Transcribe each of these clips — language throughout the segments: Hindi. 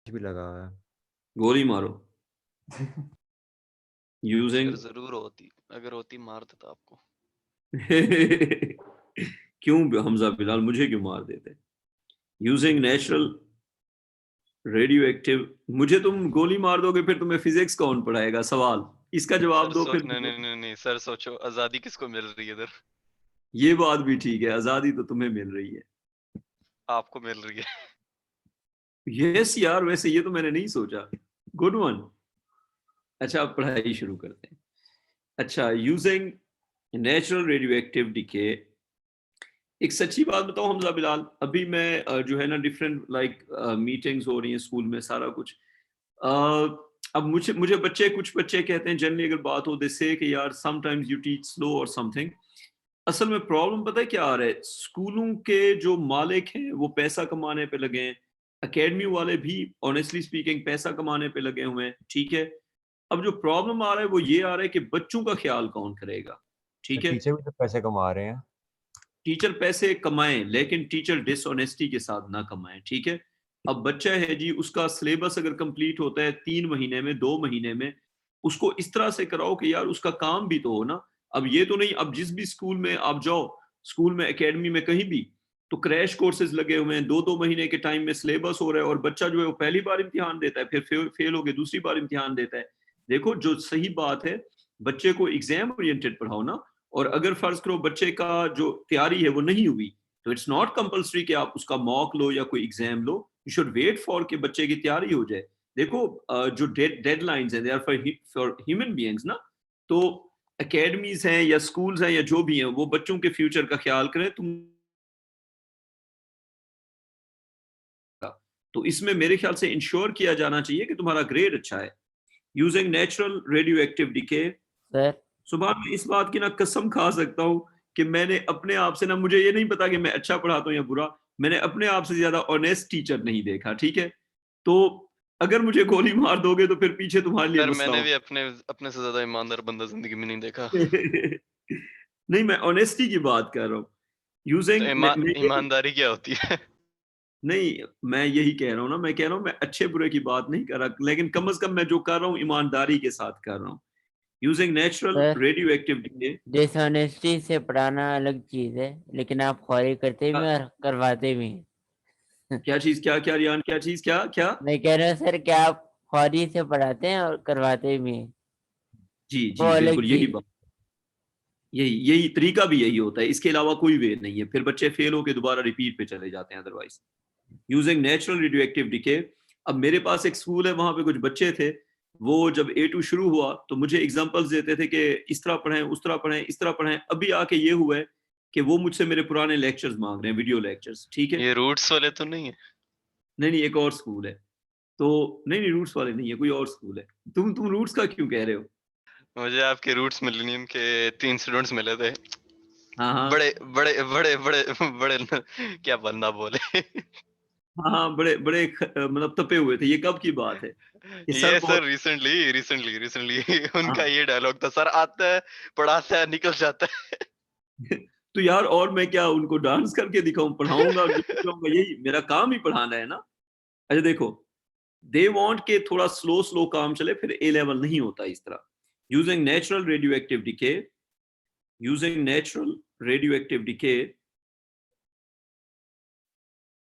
भी लगा है। गोली मारो यूजिंग शेर जरूर होती, अगर होती मार देता आपको। क्यों हमजा बिलाल मुझे क्यों मार देते? यूजिंग नेचुरल रेडियो एक्टिव, मुझे तुम गोली मार दोगे फिर तुम्हें फिजिक्स कौन पढ़ाएगा? सवाल इसका जवाब दो फिर। नहीं नहीं नहीं नहीं सर, सोचो आजादी किसको मिल रही है इधर? ये बात भी ठीक है, आजादी तो तुम्हें मिल रही है। आपको मिल रही है। यस यार, वैसे ये तो मैंने नहीं सोचा। Good one. अच्छा अब पढ़ाई शुरू करते हैं। अच्छा, using natural radioactive decay, एक सच्ची बात बताऊं हमजा बिलाल, अभी मैं जो है ना डिफरेंट लाइक मीटिंग्स हो रही हैं स्कूल में सारा कुछ। अब मुझे मुझे बच्चे कुछ बच्चे कहते हैं जनरली अगर बात हो दे से कि यार समटाइम्स यू टीच स्लो और समथिंग। असल में प्रॉब्लम पता है क्या आ रहा है? स्कूलों के जो मालिक हैं वो पैसा कमाने पे लगे हैं, एकेडमी वाले भी ऑनेस्टली स्पीकिंग पैसा कमाने पे लगे हुए हैं, ठीक है। अब जो प्रॉब्लम आ रहा है वो ये आ रहा है कि बच्चों का ख्याल कौन करेगा? ठीक है, टीचर भी तो पैसे कमा रहे हैं। टीचर पैसे कमाएं लेकिन टीचर डिसऑनेस्टी के साथ ना कमाएं, ठीक है। अब बच्चा है जी, उसका सिलेबस अगर कंप्लीट होता है 3 महीने में, 2 महीने में, उसको इस तरह से कराओ कि यार उसका काम भी तो हो ना। अब ये तो नहीं, अब जिस भी स्कूल में आप जाओ, स्कूल में एकेडमी में कहीं भी, तो क्रैश कोर्सेज लगे हुए हैं, 2-2 महीने के टाइम में सिलेबस हो रहा है और बच्चा जो है वो पहली बार इम्तिहान देता है, फिर फेल हो गया दूसरी बार इम्तिहान देता है। देखो जो सही बात है, बच्चे को एग्जाम ओरिएंटेड पढ़ाओ ना। और अगर फर्ज करो बच्चे का जो तैयारी है वो नहीं हुई, तो इट्स नॉट कंपलसरी कि आप उसका मॉक लो या कोई एग्जाम लो। यू शुड वेट फॉर कि बच्चे की तैयारी हो जाए। देखो जो डेडलाइंस हैं they are for human beings ना। तो एकेडमीज हैं या स्कूल्स हैं या जो भी हैं, वो बच्चों के फ्यूचर का ख्याल करें। तुम तो इसमें मेरे ख्याल से इंश्योर किया जाना चाहिए कि तुम्हारा ग्रेड अच्छा है। Using natural radioactive decay, sir सुबह मैं इस बात की ना कसम खा सकता हूँ कि मैंने अपने आप से ना, मुझे ये नहीं पता कि मैं अच्छा पढ़ाता हूँ या बुरा, मैंने अपने आप से ज्यादा ऑनेस्ट टीचर नहीं देखा, ठीक है। तो अगर मुझे गोली मार दोगे तो फिर पीछे तुम्हारे लिए सर मसला मैंने हो। भी अपने अपने से ज्यादा ईमानदार बंदा जिंदगी में नहीं देखा। नहीं, मैं ऑनेस्टी की बात कर रहा हूँ। तो यूजिंग ईमानदारी क्या होती है? नहीं, मैं यही कह रहा हूँ ना, मैं कह रहा हूँ मैं अच्छे बुरे की बात नहीं कर रहा, लेकिन कम से कम मैं जो कर रहा हूँ ईमानदारी के साथ कर रहा हूँ। Using natural sir radio active, dishonesty से पढ़ाना अलग चीज है, लेकिन आप ख्वारी करते भी हैं और करवाते भी हैं। क्या चीज, क्या क्या रियान, क्या चीज, क्या क्या? मैं कह रहा हूँ सर कि आप ख्वारी से पढ़ाते हैं और करवाते भी हैं, जी वो जी अलग बिल्कुल यही चीज। बात, यही यही तरीका भी यही होता है, इसके अलावा कोई वे नहीं है, फिर बच्चे फेल होके दोबारा रिपीट पे चले जाते हैं otherwise. Using natural radioactive decay, अब मेरे पास एक स्कूल है, वहां पे कुछ बच्चे थे, वो जब A2 शुरू हुआ तो मुझे एग्जांपल्स देते थे कि इस तरह पढ़ें, उस तरह पढ़ें, इस तरह पढ़ें। अभी आके ये हुआ है कि वो मुझसे मेरे पुराने लेक्चर्स मांग रहे हैं, वीडियो लेक्चर्स, ठीक है। ये रूट्स वाले तो नहीं है? नहीं नहीं, एक और स्कूल है। तो नहीं नहीं, रूट्स वाले नहीं है, कोई और स्कूल है। तुम रूट्स का क्यों कह रहे हो? मुझे आपके रूट्स मिलेनियम के 3 स्टूडेंट्स मिले थे। हाँ हाँ बड़े बड़े बड़े बड़े बड़े क्या बंदा बोले। हाँ हाँ, बड़े बड़े मतलब तपे हुए थे। ये कब की बात है? ये सर ये सर बहुत। रिसेंटली उनका हाँ। ये डायलॉग था, सर आता है, पढ़ाता है, निकल जाता है। तो यार और मैं क्या उनको डांस करके दिखाऊं? पढ़ाऊंगा और यही करूंगा, यही मेरा काम ही पढ़ाना है ना। अच्छा देखो, दे वांट के थोड़ा स्लो स्लो काम चले, फिर ए लेवल नहीं होता इस तरह। Using natural radioactive decay, using natural radioactive decay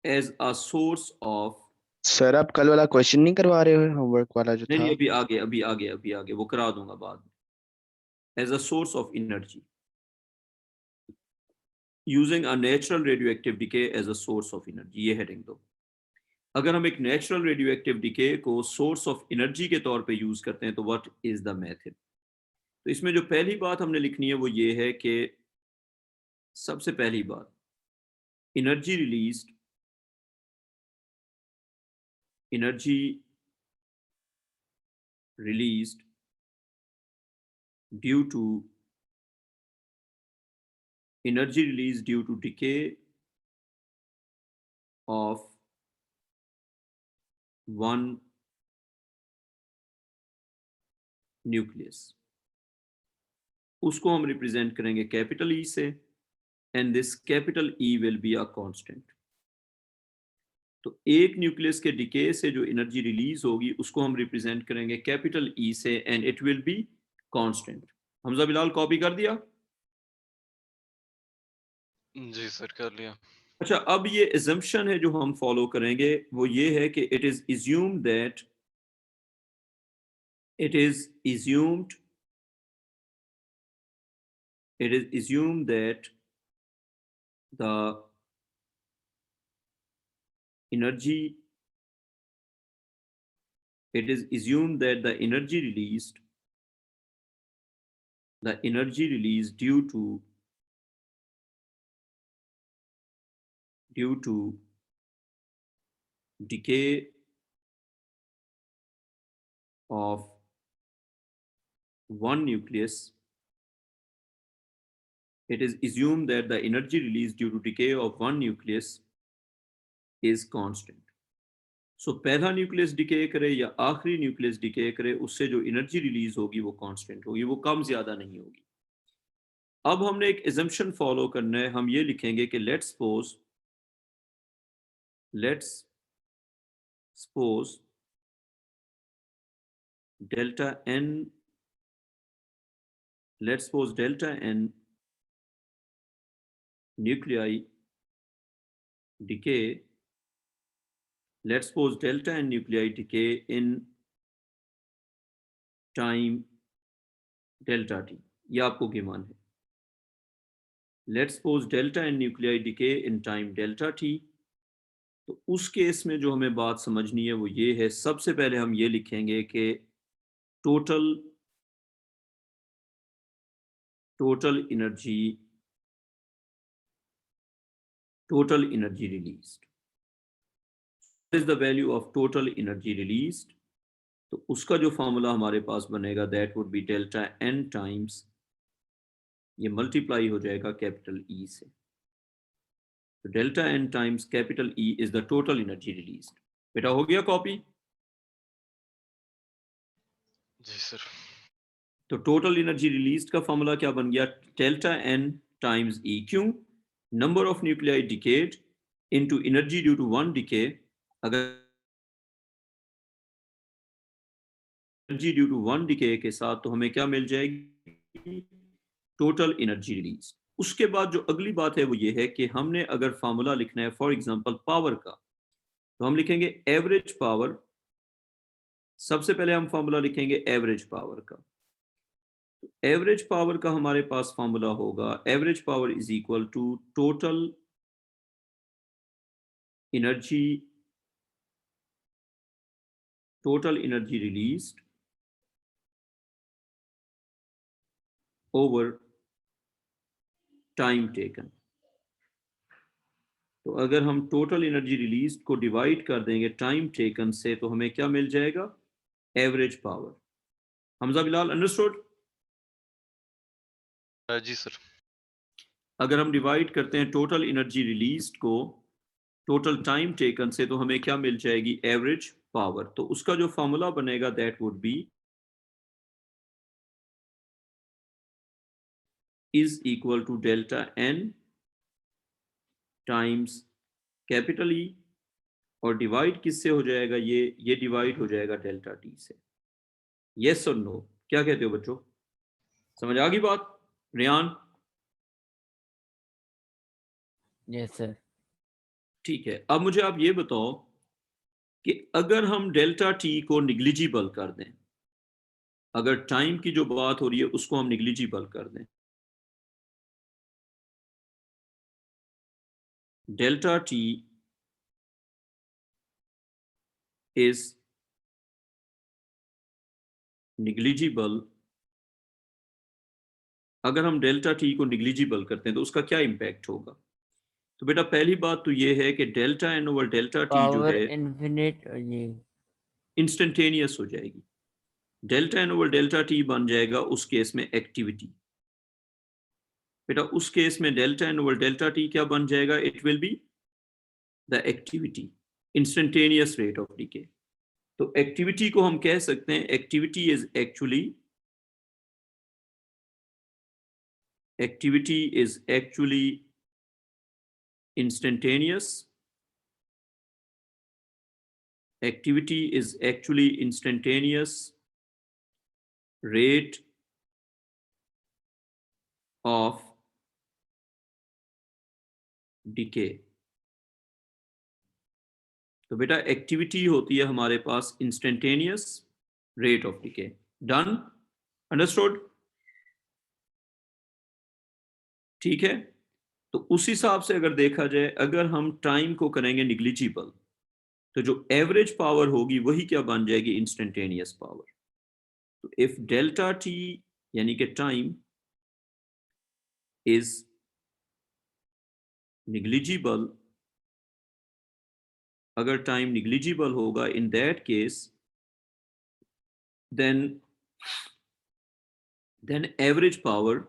as a source of. Sir आप कल वाला क्वेश्चन नहीं करवा रहे हो, होमवर्क वाला जो नहीं था? नहीं, अभी आगे अभी आगे अभी आगे वो करा दूंगा बाद में। As a source of energy, using a natural radioactive decay as a source of energy, ये हेडिंग दो। अगर हम एक नेचुरल रेडियो एक्टिव डीके को सोर्स ऑफ एनर्जी के तौर पे यूज करते हैं तो व्हाट इज द मेथड? तो इसमें जो पहली बात हमने लिखनी है वो ये है कि सबसे पहली बात, energy released, energy released due to, energy release due to decay of one nucleus, उसको हम रिप्रेजेंट करेंगे कैपिटल ई से, and this capital E will be a constant. तो एक न्यूक्लियस के डिके से जो एनर्जी रिलीज होगी उसको हम रिप्रेजेंट करेंगे कैपिटल ई से and it will be constant. Hamza Bilal copy कर दिया? जी सर, कर लिया। अच्छा, अब ये assumption है जो हम फॉलो करेंगे वो ये है कि it is assumed that it is assumed that the energy it is assumed that the energy released due to decay of one nucleus, it is assumed that the energy released due to decay of one nucleus is constant. सो पहला न्यूक्लियस डिके करे या आखिरी न्यूक्लियस डिके करे, उससे जो एनर्जी रिलीज होगी वो कांस्टेंट होगी, वो कम ज्यादा नहीं होगी। अब हमने एक एजम्पशन फॉलो करना है, हम ये लिखेंगे कि let's suppose delta N nuclei decay, let's suppose delta n nuclei decay in time delta t, ये आपको गिवन है। Let's suppose delta n nuclei decay in time delta t, तो उस केस में जो हमें बात समझनी है वो ये है, सबसे पहले हम ये लिखेंगे कि total energy released is the value of total energy released, तो उसका जो फॉर्मूला हमारे पास बनेगा that would be delta N times, ये मल्टीप्लाई हो जाएगा कैपिटल ई से, तो delta N times capital E is the total energy released. बेटा हो गया कॉपी? जी सर। तो टोटल एनर्जी रिलीज्ड का फॉर्मूला क्या बन गया? डेल्टा एन टाइम्स ई, क्यों? Number of nuclei decayed into energy due to one decay, अगर energy due to one decay के साथ तो हमें क्या मिल जाएगी? Total energy release. उसके बाद जो अगली बात है वो ये है कि हमने अगर फार्मूला लिखना है फॉर एग्जांपल पावर का, तो हम लिखेंगे एवरेज पावर। सबसे पहले हम फार्मूला लिखेंगे एवरेज पावर का। एवरेज पावर का हमारे पास फार्मूला होगा average power is equal to total energy released over time taken. तो अगर हम टोटल एनर्जी रिलीज को डिवाइड कर देंगे टाइम टेकन से, तो हमें क्या मिल जाएगा? Average power. Hamza Bilal understood? जी सर। अगर हम डिवाइड करते हैं टोटल एनर्जी रिलीज को टोटल टाइम टेकन से, तो हमें क्या मिल जाएगी? Average power. तो उसका जो फॉर्मूला बनेगा that would be is equal to delta N times capital E, और डिवाइड किससे हो जाएगा? ये डिवाइड हो जाएगा डेल्टा टी से। यस और नो, क्या कहते हो बच्चों? समझ आ गई बात? रियान? Yes sir. ठीक है, अब मुझे आप ये बताओ कि अगर हम डेल्टा टी को निग्लिजिबल कर दें, अगर टाइम की जो बात हो रही है उसको हम निग्लिजिबल कर दें, डेल्टा टी इज निग्लिजिबल, अगर हम डेल्टा टी को निग्लिजिबल करते हैं तो उसका क्या इम्पैक्ट होगा? तो बेटा पहली बात तो ये है कि delta N over delta T जो पावर है इन्फिनिट जी इंस्टेंटेनियस हो जाएगी। Delta N over delta T बन जाएगा उस केस में एक्टिविटी। बेटा उस केस में delta N over delta T क्या बन जाएगा? It will be the activity, instantaneous rate of decay. तो एक्टिविटी को हम कह सकते हैं activity is actually instantaneous activity is actually instantaneous rate of decay। तो बेटा एक्टिविटी होती है हमारे पास instantaneous rate of decay. Done, understood, ठीक है। तो उस हिसाब से अगर देखा जाए, अगर हम टाइम को करेंगे निग्लिजिबल, तो जो एवरेज पावर होगी वही क्या बन जाएगी, इंस्टेंटेनियस पावर। तो इफ डेल्टा टी यानी कि टाइम इज निग्लिजिबल, अगर टाइम निग्लिजिबल होगा, in that case then average power,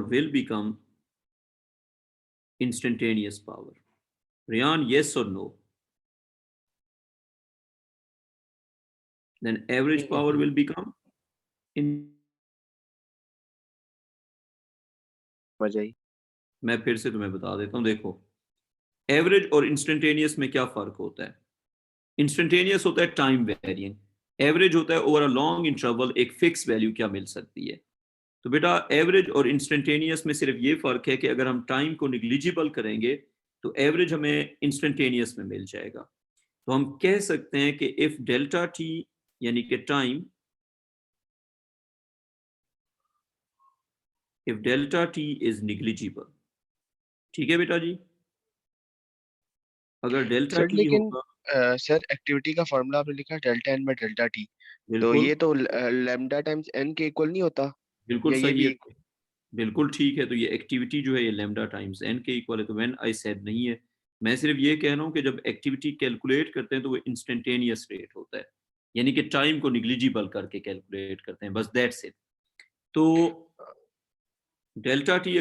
will become instantaneous power. Riyan, yes or no? Then average power will become मैं फिर से तुम्हें बता देता हूं, देखो एवरेज और इंस्टेंटेनियस में क्या फर्क होता है। इंस्टेंटेनियस होता है टाइम वेरिएंट, एवरेज होता है ओवर अ लॉन्ग इंटरवल एक फिक्स वैल्यू क्या मिल सकती है। तो बेटा एवरेज और इंस्टेंटेनियस में सिर्फ ये फर्क है कि अगर हम टाइम को निग्लिजिबल करेंगे तो एवरेज हमें इंस्टेंटेनियस में मिल जाएगा। तो हम कह सकते हैं कि इफ डेल्टा टी यानी कि time, if delta T is negligible, ठीक है बेटा जी। अगर डेल्टा सर टी लेकिन होगा, सर एक्टिविटी का फॉर्मूला आपने लिखा delta N by delta T, तो बिल्कुल ये तो लैम्डा टाइम्स एन के इक्वल नहीं होता, बिल्कुल या ये सही भी है, बिल्कुल ठीक है। तो ये एक्टिविटी जो है ये लैम्डा टाइम्स एन के इक्वल है। तो व्हेन आई सेड नहीं है, मैं सिर्फ ये कह रहा हूँ कि जब एक्टिविटी कैलकुलेट करते हैं तो वो इंस्टेंटेनियस रेट होता है, यानी कि टाइम को निग्लिजिबल करके कैलकुलेट करते हैं, बस दैट्स इट। तो डेल्टा टी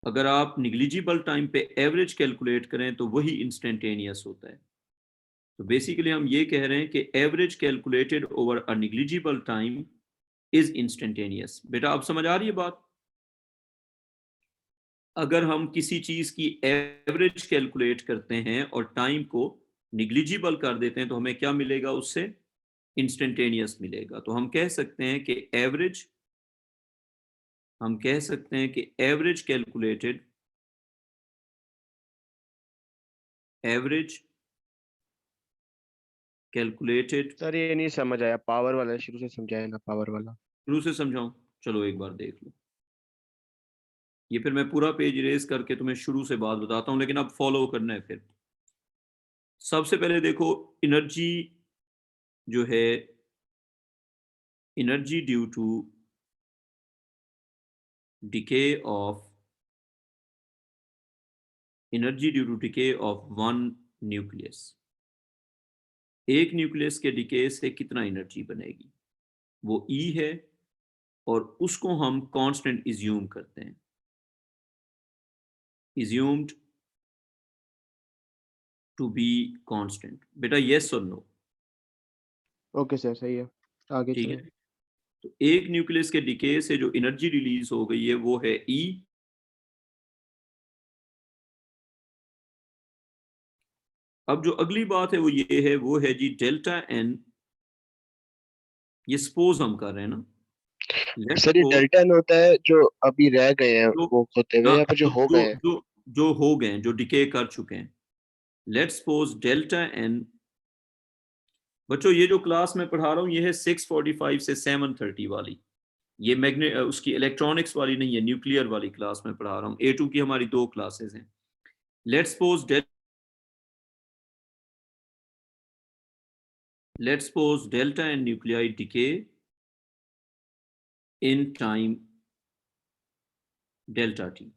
अगर आप निग्लिजिबल टाइम पे एवरेज कैलकुलेट करें तो वही इंस्टेंटेनियस होता है। तो बेसिकली हम ये कह रहे हैं कि average calculated over a negligible time is instantaneous. बेटा आप समझ आ रही है बात। अगर हम किसी चीज की एवरेज कैलकुलेट करते हैं और टाइम को निग्लिजिबल कर देते हैं तो हमें क्या मिलेगा, उससे इंस्टेंटेनियस मिलेगा। तो हम कह सकते हैं कि एवरेज, हम कह सकते हैं कि average calculated, average calculated, sir ये नहीं समझ आया, पावर वाला शुरू से समझाया ना, पावर वाला। शुरू से समझाऊं, चलो एक बार देख लो। ये फिर मैं पूरा पेज इरेज करके तुम्हें शुरू से बात बताता हूं, लेकिन अब फॉलो करना है। फिर सबसे पहले देखो, एनर्जी जो है, energy due to decay of, energy due to decay of one nucleus, एक न्यूक्लियस के डिके से कितना एनर्जी बनेगी, वो ई है, और उसको हम कांस्टेंट इज्यूम करते हैं, इज्यूम्ड टू बी कांस्टेंट। बेटा यस और नो? ओके सर, सही है, आगे ठीक चलो। है। तो एक न्यूक्लियस के डिके से जो एनर्जी रिलीज हो गई है वो है ई। अब जो अगली बात है वो ये है, वो है जी डेल्टा एन। ये सपोज हम कर रहे हैं ना, लेट्स सर ये सपोज डेल्टा एन होता है जो अभी रह गए हैं जो, वो होते हुए, हाँ, या फिर जो हो गए हैं? जो हो गए हैं, जो डिके कर चुके हैं। लेट्स सपोज डेल्टा एन, बच्चों ये जो क्लास में पढ़ा रहा हूँ ये है 6:45 से 7:30 वाली, ये मैग्ने उसकी इलेक्ट्रॉनिक्स वाली नहीं है, न्यूक्लियर वाली क्लास में पढ़ा रहा हूँ। A2 की हमारी 2 क्लासेस हैं। Let's suppose delta N nuclei decay in time delta T,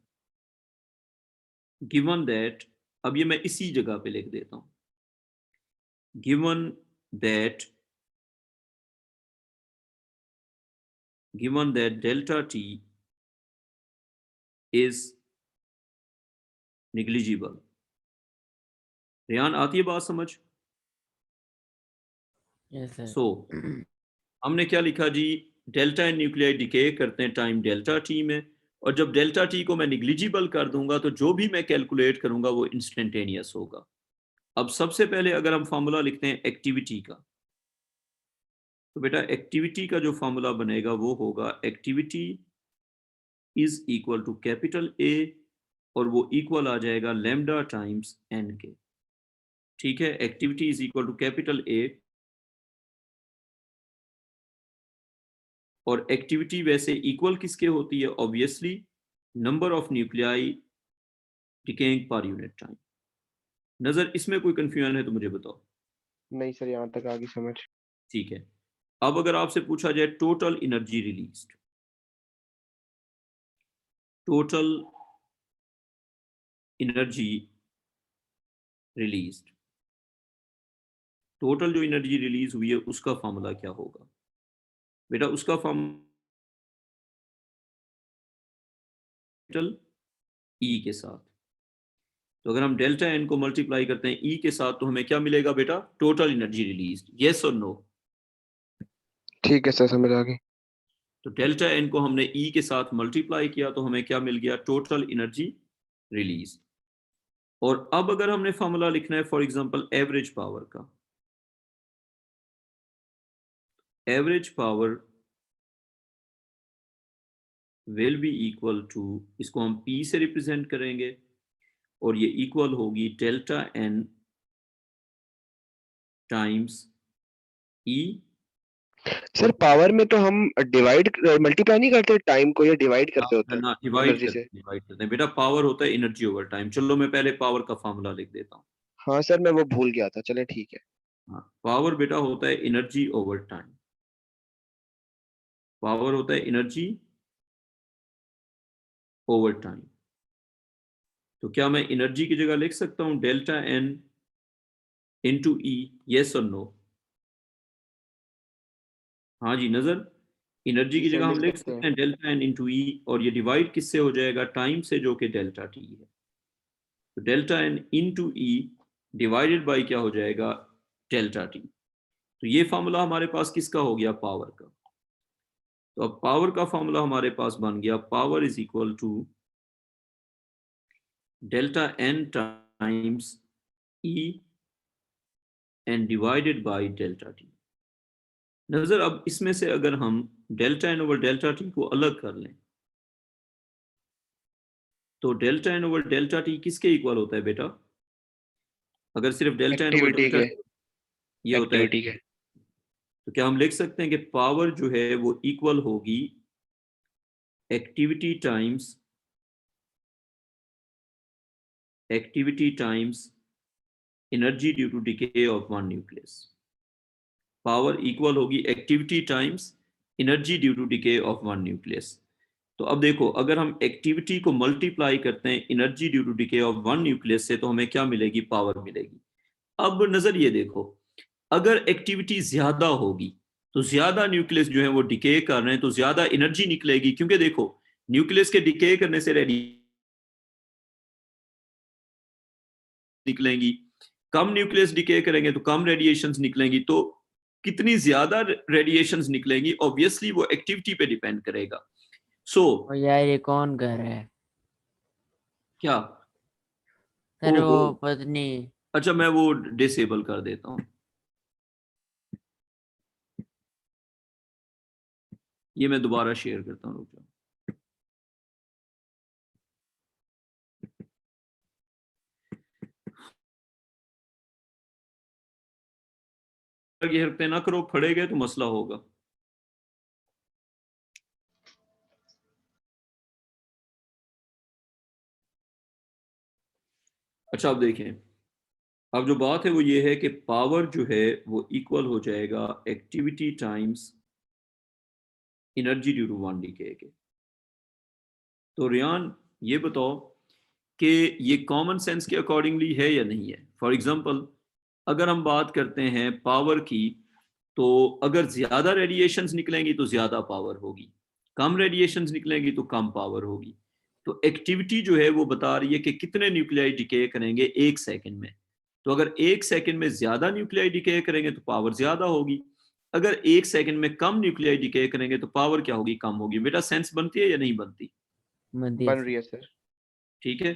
given that, अब ये मैं इसी जगह पे लिख देता हूं, given that delta T is negligible. Riyan आती है बात समझ? Yes sir. सो हमने क्या लिखा जी, डेल्टा एन न्यूक्लियाई डिके करते हैं टाइम डेल्टा टी में, और जब डेल्टा टी को मैं निग्लिजिबल कर दूंगा तो जो भी मैं कैलकुलेट करूंगा वो इंस्टेंटेनियस होगा। अब सबसे पहले अगर हम फार्मूला लिखते हैं एक्टिविटी का, तो बेटा एक्टिविटी का जो फार्मूला बनेगा वो होगा activity is equal to capital A, और वो इक्वल आ जाएगा लैम्डा टाइम्स एन के। ठीक है, activity is equal to capital A, और एक्टिविटी वैसे इक्वल किसके होती है, obviously number of nuclei decaying per unit time. नजर इसमें कोई कंफ्यूजन है तो मुझे बताओ। नहीं सर, यहाँ तक आ गई समझ। ठीक है, अब अगर आपसे पूछा जाए total energy released, total energy released, total जो एनर्जी रिलीज हुई है उसका फॉर्मूला क्या होगा बेटा? उसका फॉर्मूला ई के साथ, तो अगर हम डेल्टा एन को मल्टीप्लाई करते हैं ई के साथ तो हमें क्या मिलेगा बेटा? Total energy released. यस और नो? ठीक है सर, समझ आ गई। तो डेल्टा एन को हमने ई के साथ मल्टीप्लाई किया तो हमें क्या मिल गया? Total energy release. और अब अगर हमने फॉर्मूला लिखना है फॉर एग्जांपल एवरेज पावर का, average power will be equal to, इसको हम पी से रिप्रेजेंट करेंगे और ये इक्वल होगी डेल्टा एन टाइम्स ई। सर पावर में तो हम डिवाइड मल्टीप्लाई नहीं करते टाइम को, या डिवाइड करते होते हैं ना, डिवाइड एनर्जी से? करते हैं बेटा। पावर होता है एनर्जी ओवर टाइम। चलो मैं पहले पावर का फॉर्मूला लिख देता हूँ। हाँ सर, मैं वो भूल गया था, चले ठीक है। हाँ, पावर बेटा होता है एनर्जी ओवर टाइम। पावर होता है एनर्जी ओवर टाइम। तो क्या मैं एनर्जी की जगह लिख सकता हूँ डेल्टा एन इंटू ई? यस और नो? हाँ जी नजर, एनर्जी की सर जगह हम लिख लिख सकते हैं। सकते हैं डेल्टा एन इंटू ई, और ये डिवाइड किससे हो जाएगा? टाइम से, जो कि डेल्टा टी है। तो delta N into E divided by क्या हो जाएगा? Delta T. तो ये फॉर्मूला हमारे पास किसका हो गया? पावर का। तो अब पावर का फॉर्मूला हमारे पास बन गया, power is equal to delta N times E and divided by delta T. नजर, अब इसमें से अगर हम delta N over delta T को अलग कर लें तो delta N over delta T किसके इक्वल होता है बेटा? अगर सिर्फ delta N over activity delta के, ये होता है, एक्टिविटी के। तो क्या हम लिख सकते हैं कि पावर जो है वो इक्वल होगी activity times energy due to decay of one nucleus. Power equal होगी activity times energy due to decay of one nucleus. तो अब देखो, अगर हम एक्टिविटी को मल्टीप्लाई करते हैं energy due to decay of one nucleus से तो हमें क्या मिलेगी? पावर मिलेगी। अब नजर ये देखो, अगर एक्टिविटी ज्यादा होगी तो ज्यादा न्यूक्लियस जो है वो डिके कर रहे हैं तो ज्यादा एनर्जी निकलेगी, क्योंकि देखो न्यूक्लियस के डिके करने से निकलेंगी, कम न्यूक्लियस डिके करेंगे तो कम रेडिएशंस निकलेंगी। तो कितनी ज्यादा रेडिएशंस निकलेंगी ऑब्वियसली वो एक्टिविटी पे डिपेंड करेगा। सो और यार ये कौन कर रहा है? क्या? सर ओहो, वो पत्नी। अच्छा मैं वो डिसेबल कर देता हूँ, ये मैं दोबारा शेयर करता हूँ, रुक जाओ। अगर ये हरकतें ना करो, खड़े गए तो मसला होगा। अच्छा अब देखें, अब जो बात है वो ये है कि पावर जो है वो इक्वल हो जाएगा activity times energy due to one decay के। तो रियान ये बताओ कि ये कॉमन सेंस के अकॉर्डिंगली है या नहीं है? फॉर एग्जांपल अगर हम बात करते हैं पावर की, तो अगर ज्यादा रेडिएशंस निकलेंगी तो ज्यादा पावर होगी, कम रेडिएशंस निकलेंगी तो कम पावर होगी। तो एक्टिविटी जो है वो बता रही है कि कितने न्यूक्लियाई डिके करेंगे एक सेकंड में। तो अगर एक सेकंड में ज्यादा न्यूक्लियाई डिके करेंगे तो पावर ज्यादा होगी, अगर 1 सेकंड में कम न्यूक्लियाई डिके करेंगे तो पावर क्या होगी, कम होगी। बेटा सेंस बनती है या नहीं बनती? बन रही है सर। ठीक है।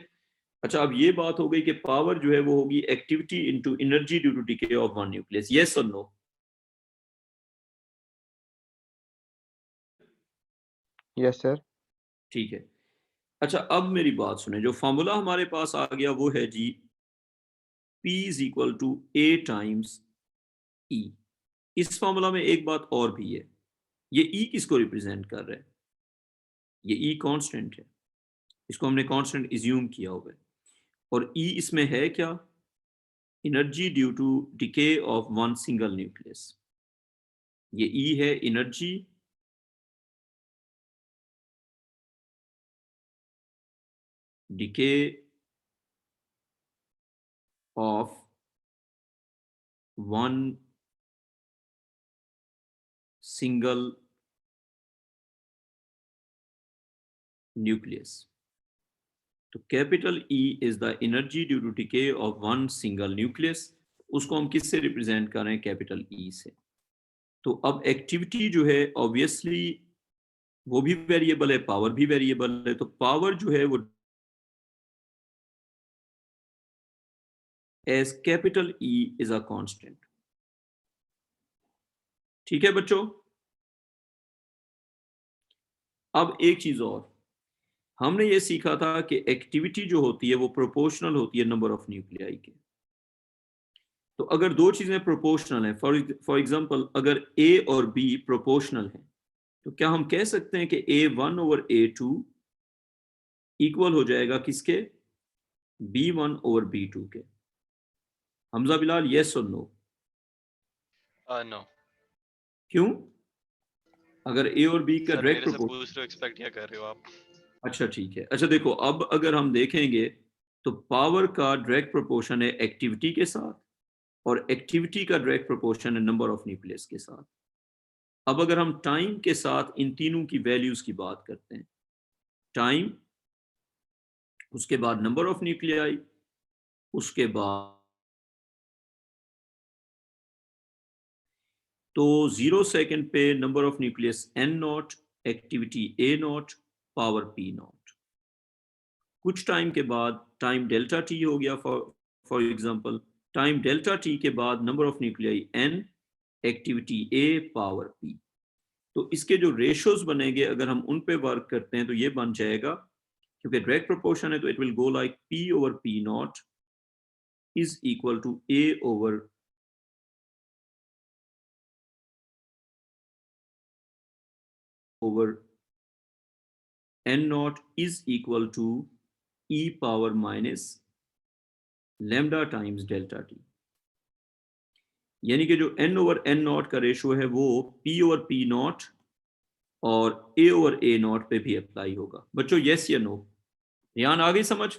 अच्छा, अब ये बात हो गई कि पावर जो है वो होगी activity into energy due to decay of one nucleus. Yes और नो? Yes sir. ठीक है। अच्छा, अब मेरी बात सुने, जो फॉर्मूला हमारे पास आ गया वो है जी P is equal to A times E। इस फॉर्मूला में एक बात और भी है, ये E किसको रिप्रेजेंट कर रहा है? ये E कांस्टेंट है, इसको हमने कांस्टेंट इज्यूम किया हुआ है। और E इसमें है क्या? Energy due to decay of one single nucleus. ये E है energy decay of one single nucleus. तो capital E is the energy due to decay of one single nucleus. उसको हम किससे रिप्रेजेंट कर रहे हैं? कैपिटल E से। तो अब एक्टिविटी जो है ऑब्वियसली वो भी वेरिएबल है, पावर भी वेरिएबल है। तो पावर जो है वो as capital E is a constant. ठीक है बच्चों। अब एक चीज और, हमने ये सीखा था कि एक्टिविटी जो होती है वो प्रोपोर्शनल होती है नंबर ऑफ न्यूक्लियाई के। तो अगर दो चीजें प्रोपोर्शनल हैं, फॉर एग्जांपल अगर A और B प्रोपोर्शनल हैं, तो क्या हम कह सकते हैं कि A1 ओवर A2 इक्वल हो जाएगा किसके? B1 ओवर B2 के। हमजा बिलाल, यस और नो? नो। क्यों? अगर A और B का सर डायरेक्ट मेरे से प्रोपोर्शन। पूछ रहे हो, एक्सपेक्ट क्या कर रहे हो आप? अच्छा ठीक है। अच्छा देखो, अब अगर हम देखेंगे तो पावर का डायरेक्ट प्रोपोर्शन है एक्टिविटी के साथ, और एक्टिविटी का डायरेक्ट प्रोपोर्शन है नंबर ऑफ न्यूक्लियस के साथ। अब अगर हम टाइम के साथ इन तीनों की वैल्यूज की बात करते हैं, टाइम, उसके बाद नंबर ऑफ न्यूक्लियाई, उसके बाद तो 0 सेकंड पे number of nucleus n not, activity a not, power p not. कुछ टाइम के बाद टाइम डेल्टा टी हो गया, for example time delta T के बाद number of nuclei n, activity a, power p। तो इसके जो रेशियोज बनेंगे अगर हम उन पे वर्क करते हैं तो ये बन जाएगा, क्योंकि डायरेक्ट प्रोपोर्शन है तो it will go like p over p not is equal to a over n not is equal to e power minus lambda times delta T. यानी कि जो n ओवर n नॉट का रेशियो है वो p ओवर p नॉट और a ओवर a नॉट पे भी अप्लाई होगा। बच्चों यस या नो? ध्यान आ गई समझ?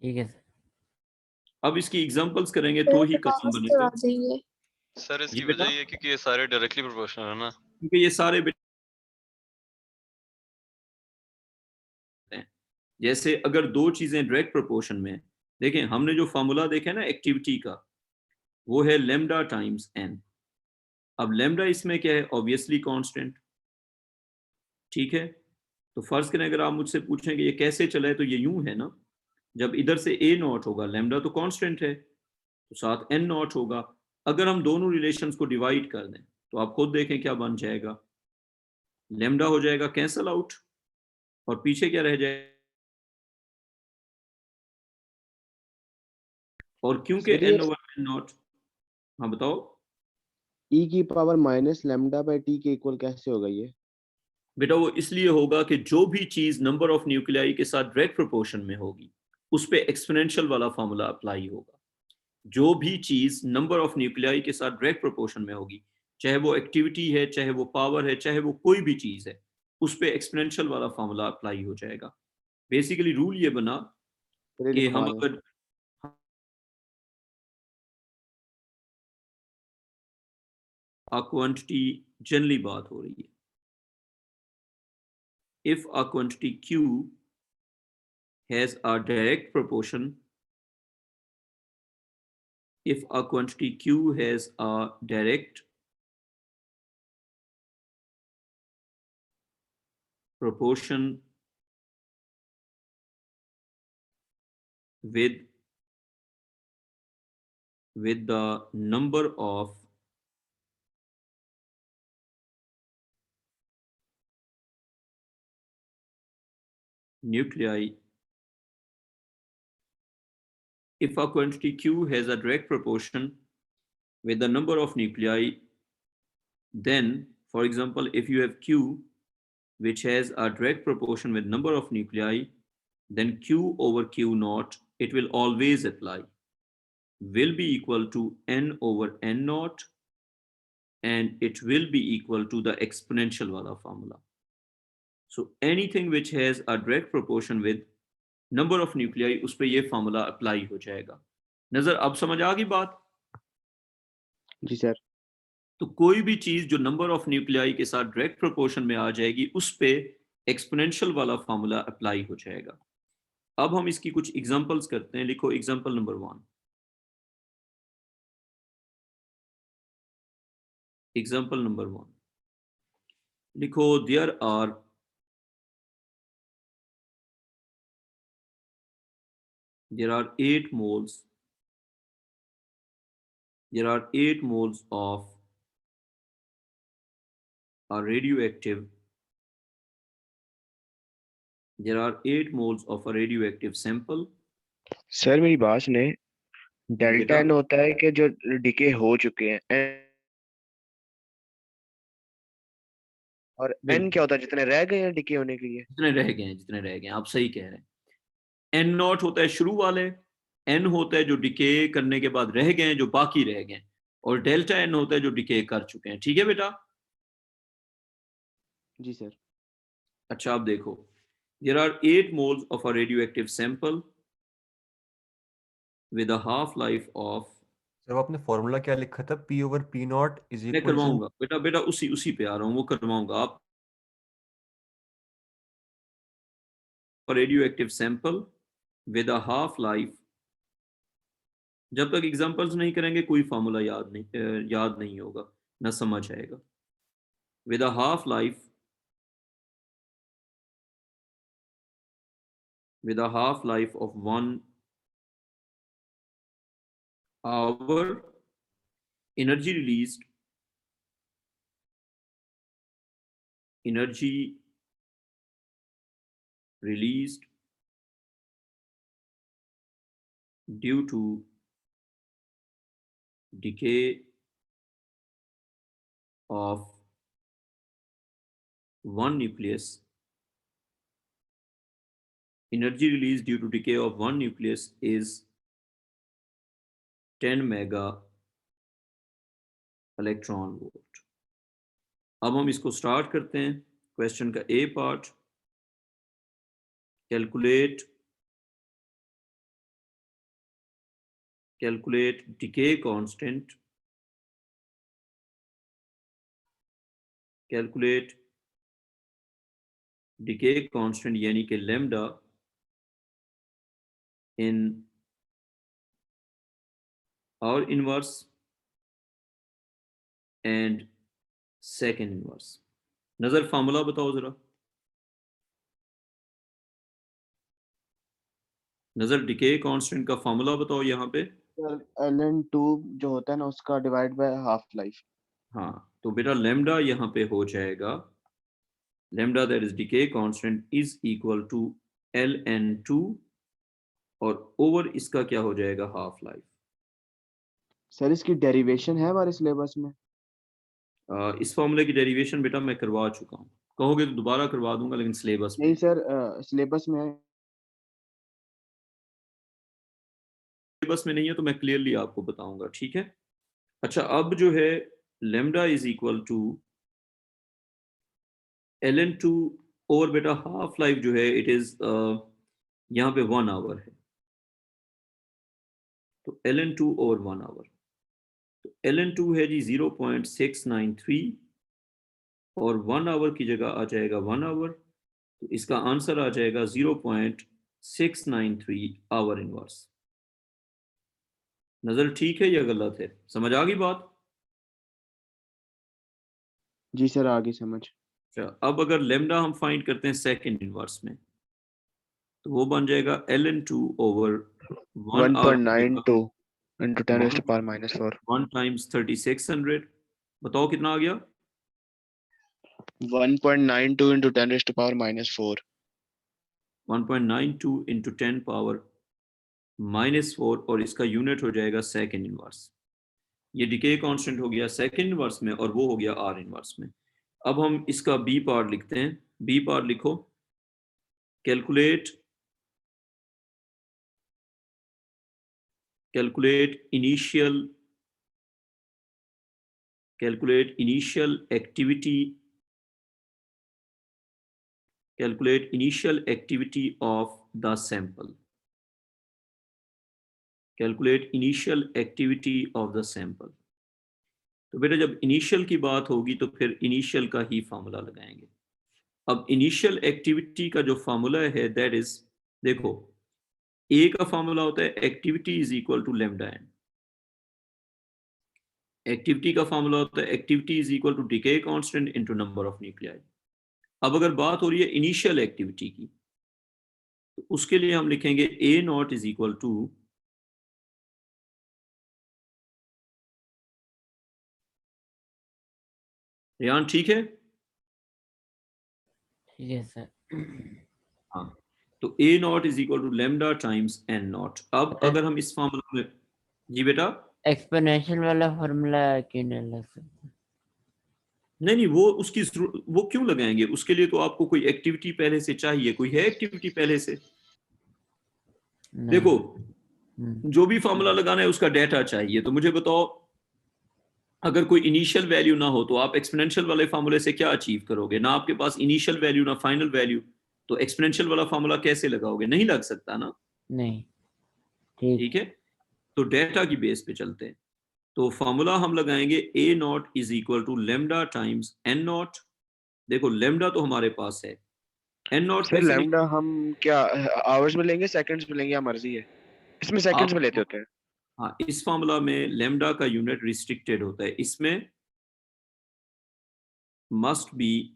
ठीक है सर। अब इसकी एग्जांपल्स करेंगे तो ही काम बनेगा। सर जी इसकी बेटा, वजह ये है क्योंकि ये सारे डायरेक्टली प्रोपोर्शनल है ना। क्योंकि ये सारे हैं। जैसे अगर दो चीजें डायरेक्ट प्रोपोर्शन में, देखें हमने जो फार्मूला देखा है ना एक्टिविटी का, वो है लेमडा टाइम्स n। अब लेमडा इसमें क्या है? Obviously constant. ठीक है। तो फर्ज करें अगर आप मुझसे पूछें कि ये कैसे चला है, तो ये यूं है ना, जब इधर से a नॉट होगा, लेमडा तो कांस्टेंट है, तो साथ n नॉट होगा। अगर हम दोनों रिलेशंस को डिवाइड कर दें तो आप खुद देखें क्या बन जाएगा। लेमडा हो जाएगा कैंसल आउट, और पीछे क्या रह जाएगा? और क्योंकि सर ये n ओवर n नॉट, हाँ बताओ। e की power minus lambda by T के इक्वल कैसे होगा ये? बेटा वो इसलिए होगा कि जो भी चीज नंबर ऑफ न्यूक्लियाई के साथ डायरेक्ट प्रोपोर्शन में होगी उस पे एक्सपोनेंशियल वाला फार्मूला अप्लाई होगा। जो भी चीज नंबर ऑफ न्यूक्लियाई के साथ डायरेक्ट प्रोपोर्शन में होगी, चाहे वो एक्टिविटी है, चाहे वो पावर है, चाहे वो कोई भी चीज है, उस पे एक्सपोनेंशियल वाला फार्मूला अप्लाई हो जाएगा। बेसिकली रूल ये बना चलिए कि हम लिखवा दें। अगर क्वांटिटी, जनरली बात हो रही है, if a quantity q has a direct proportion, if a quantity q has a direct proportion with the number of nuclei. If a quantity Q has a direct proportion with the number of nuclei, then, for example, if you have Q which has a direct proportion with number of nuclei, then Q over Q naught, it will always apply, will be equal to N over N naught, and it will be equal to the exponential wala formula. So anything which has a direct proportion with number of nuclei, उस पे ये formula apply हो जाएगा. नजर अब समझ आ गई बात? जी सर। तो कोई भी चीज जो नंबर ऑफ न्यूक्लियाई के साथ डायरेक्ट प्रोपोर्शन में आ जाएगी, उस पे एक्सपोनेंशियल वाला फार्मूला अप्लाई हो जाएगा. अब हम इसकी कुछ एग्जांपल्स करते हैं. लिखो एग्जांपल नंबर 1. एग्जांपल नंबर 1 लिखो, there are there are 8 moles of a radioactive sample. Sir मेरी बात सुने, डेल्टा बेटा एन होता है कि जो डिके हो चुके हैं, और एन बिल्कुल क्या होता है जितने रह गए हैं डिके होने के लिए? जितने रह गए हैं, आप सही कह रहे हैं. एन नॉट होता है शुरू वाले, एन होता है जो डिके करने के बाद रह गए हैं, जो बाकी रह गए हैं, और डेल्टा एन होता है जो डिके कर चुके हैं. ठीक है बेटा? जी सर। अच्छा आप देखो, there are 8 moles of a radioactive sample with a half life of. Sir वो आपने फॉर्मूला क्या लिखा था? P over P not is मैं इक्वल टू करवाऊंगा बेटा उसी पे आ रहा हूँ, वो करवाऊंगा. आप radioactive sample with a half life, जब तक एग्जांपल्स नहीं करेंगे कोई फार्मूला याद नहीं होगा, ना समझ आएगा. with a half life of 1 hour, energy released due to decay of one nucleus. Energy released due to decay of one nucleus is 10 mega electron volt. अब हम इसको स्टार्ट करते हैं. क्वेश्चन का ए पार्ट, कैलकुलेट decay constant, यानी कि lambda in our inverse and second inverse. नजर फार्मूला बताओ जरा. नजर डिके कांस्टेंट का फार्मूला बताओ यहाँ पे. ln2 जो होता है ना उसका डिवाइड बाय हाफ लाइफ. हाँ तो बेटा लैम्डा यहाँ पे हो जाएगा, lambda that is decay constant is equal to ln2, और ओवर इसका क्या हो जाएगा, हाफ लाइफ. सर इसकी डेरिवेशन है हमारे सिलेबस में? इस फॉर्मूले की डेरिवेशन बेटा मैं करवा चुका हूँ, कहोगे तो दोबारा करवा दूंगा, लेकिन सिलेबस नहीं सर, सिलेबस में है. सिलेबस में नहीं है तो मैं क्लियरली आपको बताऊंगा. ठीक है? अच्छा अब जो है lambda is equal to ln2 और बेटा हाफ लाइफ जो है इट इज यहाँ पे 1 आवर है, तो ln2 और 1 आवर, तो ln2 है जी 0.693, और 1 आवर की जगह आ जाएगा 1 आवर, तो इसका आंसर आ जाएगा 0.693 आवर इनवर्स. नजर ठीक है या गलत है? समझ आ गई बात? जी सर आगे समझ. अब अगर लेमडा हम फाइंड करते हैं सेकंड इनवर्स में, तो वो बन जाएगा ln2 over 1.92 into 10 raised to power minus 4. 1 times 3600, बताओ कितना आ गया? 1.92 into 10 raised to power minus 4. 1.92 into 10 power -4 और इसका यूनिट हो जाएगा सेकंड इनवर्स। ये डिके कांस्टेंट हो गया सेकंड इनवर्स में और वो हो गया आर इनवर्स में। अब हम इसका बी पार्ट लिखते हैं। बी पार्ट लिखो, calculate initial activity of the sample. Calculate initial activity of the sample. तो बेटा जब इनिशियल की बात होगी तो फिर इनिशियल का ही फार्मूला लगाएंगे। अब इनिशियल एक्टिविटी का जो फार्मूला है दैट इज, देखो ए का फार्मूला होता है activity is equal to lambda N. Activity का फार्मूला होता है activity is equal to decay constant into number of nuclei. अब अगर बात हो रही है इनिशियल एक्टिविटी की, तो उसके लिए हम लिखेंगे A naught is equal to Riyan, ठीक है? ठीक है सर। हाँ, तो A naught is equal to lambda times N naught. अब अगर हम इस फार्मूला में, जी बेटा, एक्सपोनेंशियल वाला फार्मूला क्यों नहीं लग सकता? नहीं वो उसकी वो क्यों लगाएंगे? उसके लिए तो आपको कोई एक्टिविटी पहले से चाहिए। कोई है एक्टिविटी पहले से? नहीं। देखो हम्म, जो भी फार्मूला लगाना है उसका डेटा चाहिए। तो मुझे बताओ, अगर कोई इनिशियल वैल्यू ना हो तो आप एक्सपोनेंशियल वाले फार्मूले से क्या अचीव करोगे? ना आपके पास इनिशियल वैल्यू ना फाइनल वैल्यू, तो एक्सपोनेंशियल वाला फार्मूला कैसे लगाओगे? नहीं लग सकता ना। नहीं, ठीक। ठीक है, तो डेटा की बेस पे चलते हैं। तो फार्मूला हम लगाएंगे A naught is equal to lambda times N naught. देखो लेमडा तो हमारे पास है, एन नॉट सर कैसे लैम्डा हम क्या आवर्स में लेंगे, सेकंड्स में लेंगे, या मर्जी है? इसमें सेकंड्स में लेते होते हैं। हाँ, इस फार्मूला में लेमडा का यूनिट रिस्ट्रिक्टेड होता है, इसमें must be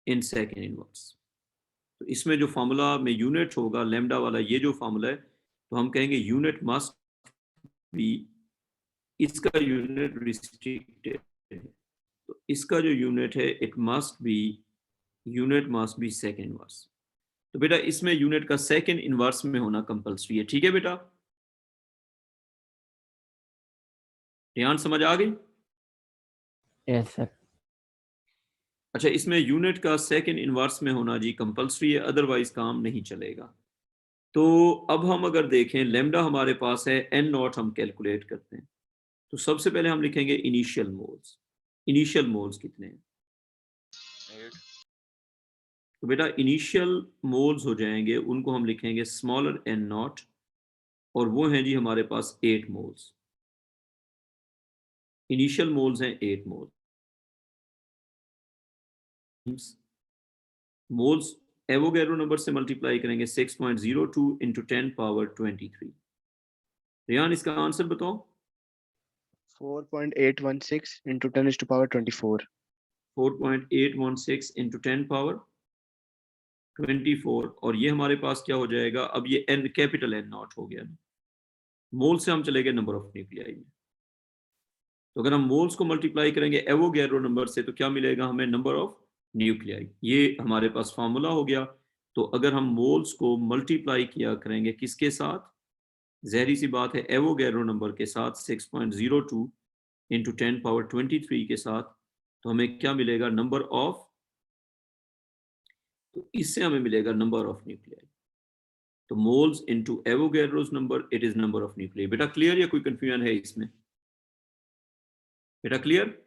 in second inverse. तो इसमें जो फार्मूला में यूनिट होगा लेमडा वाला, ये जो फार्मूला है, तो हम कहेंगे यूनिट मस्ट बी, इसका यूनिट रिस्ट्रिक्टेड है, तो इसका जो यूनिट है it must be, unit must be second inverse. तो बेटा इसमें यूनिट का सेकंड इनवर्स में होना कंपलसरी है। ठीक है बेटा, ध्यान समझ आ गई? Yes sir. अच्छा, इसमें यूनिट का सेकंड इनवर्स में होना जी कंपलसरी है, अदरवाइज काम नहीं चलेगा। तो अब हम अगर देखें, लेमडा हमारे पास है, एन नॉट हम कैलकुलेट करते हैं। तो सबसे पहले हम लिखेंगे इनिशियल मोल्स। इनिशियल मोल्स कितने हैं? तो बेटा इनिशियल मोल्स हो जाएंगे, उनको हम लिखेंगे स्मॉलर एन नॉट, और वो हैं जी हमारे पास 8 मोल्स। इनिशियल मोल्स हैं 8 मोल्स। मोल्स एवोगैड्रो नंबर से मल्टीप्लाई करेंगे 6.02 इंटू 10 पावर 23। रियान इसका आंसर बताओ। 4.816 into 10 raised to power 24. 4.816 into 10 power 24, और ये हमारे पास क्या हो जाएगा? अब ये एन, कैपिटल एन नॉट हो गया। मोल से हम चले गए नंबर ऑफ न्यूक्लियाई में। तो अगर हम मोल्स को मल्टीप्लाई करेंगे एवोगैड्रो नंबर से, तो क्या मिलेगा हमें? Number of nuclei. ये हमारे पास फार्मूला हो गया। तो अगर हम मोल्स को मल्टीप्लाई किया करेंगे किसके साथ? जहरी सी बात है, एवोगैड्रो नंबर के साथ, 6.02 इंटू 10 पावर 23 के साथ, तो हमें क्या मिलेगा? नंबर ऑफ, तो इससे हमें मिलेगा नंबर ऑफ न्यूक्लियाई। तो moles into Avogadro's number, it is number of nuclei. बेटा क्लियर या कोई कंफ्यूजन है इसमें? बेटा क्लियर?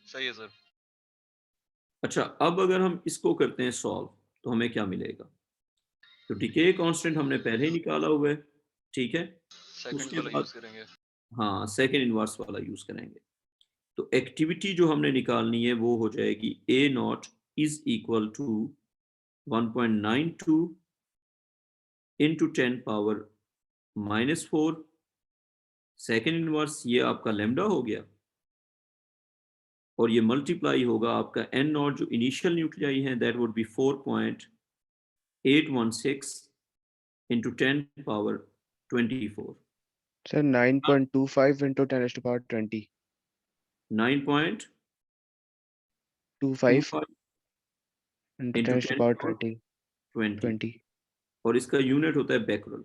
सही है सर। अच्छा, अब अगर हम इसको करते हैं सॉल्व, तो हमें क्या मिलेगा? तो डिके कांस्टेंट हमने पहले ही निकाला हुआ है, ठीक है। सेकंड उसके वाला बाद यूज करेंगे। हाँ, सेकंड इनवर्स वाला यूज करेंगे। तो एक्टिविटी जो हमने निकालनी है वो हो जाएगी A naught is equal to 1.92 into 10 power -4 second inverse, ये आपका लेमडा हो गया, और ये मल्टीप्लाई होगा आपका n नॉट जो इनिशियल न्यूक्लियाई हैं, that would B 4.816 into 10 power 24. Sir 9.25 into 10 raised to power 20. 9.25 25 into 10 into raised to 10 power power 20. 20. 20. और इसका यूनिट होता है बैकरोल।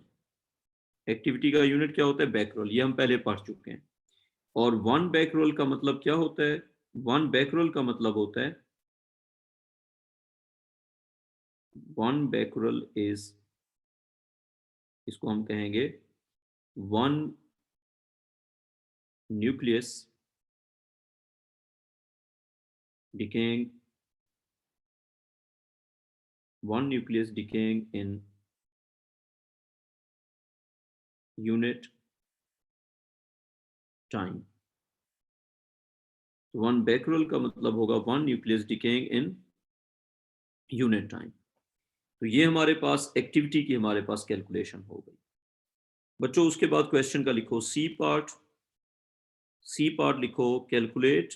एक्टिविटी का यूनिट क्या होता है? बैकरोल। ये हम पहले पढ़ चुके हैं। और 1 बैकरोल का मतलब क्या होता है? 1 बैकरोल का मतलब होता है 1 बैकरोल इज, इसको हम कहेंगे 1 nucleus decaying, 1 nucleus decaying in unit time. 1 becquerel का मतलब होगा 1 nucleus decaying in unit time. तो ये हमारे पास एक्टिविटी की हमारे पास कैलकुलेशन हो गई। बच्चों उसके बाद क्वेश्चन का लिखो सी पार्ट लिखो calculate,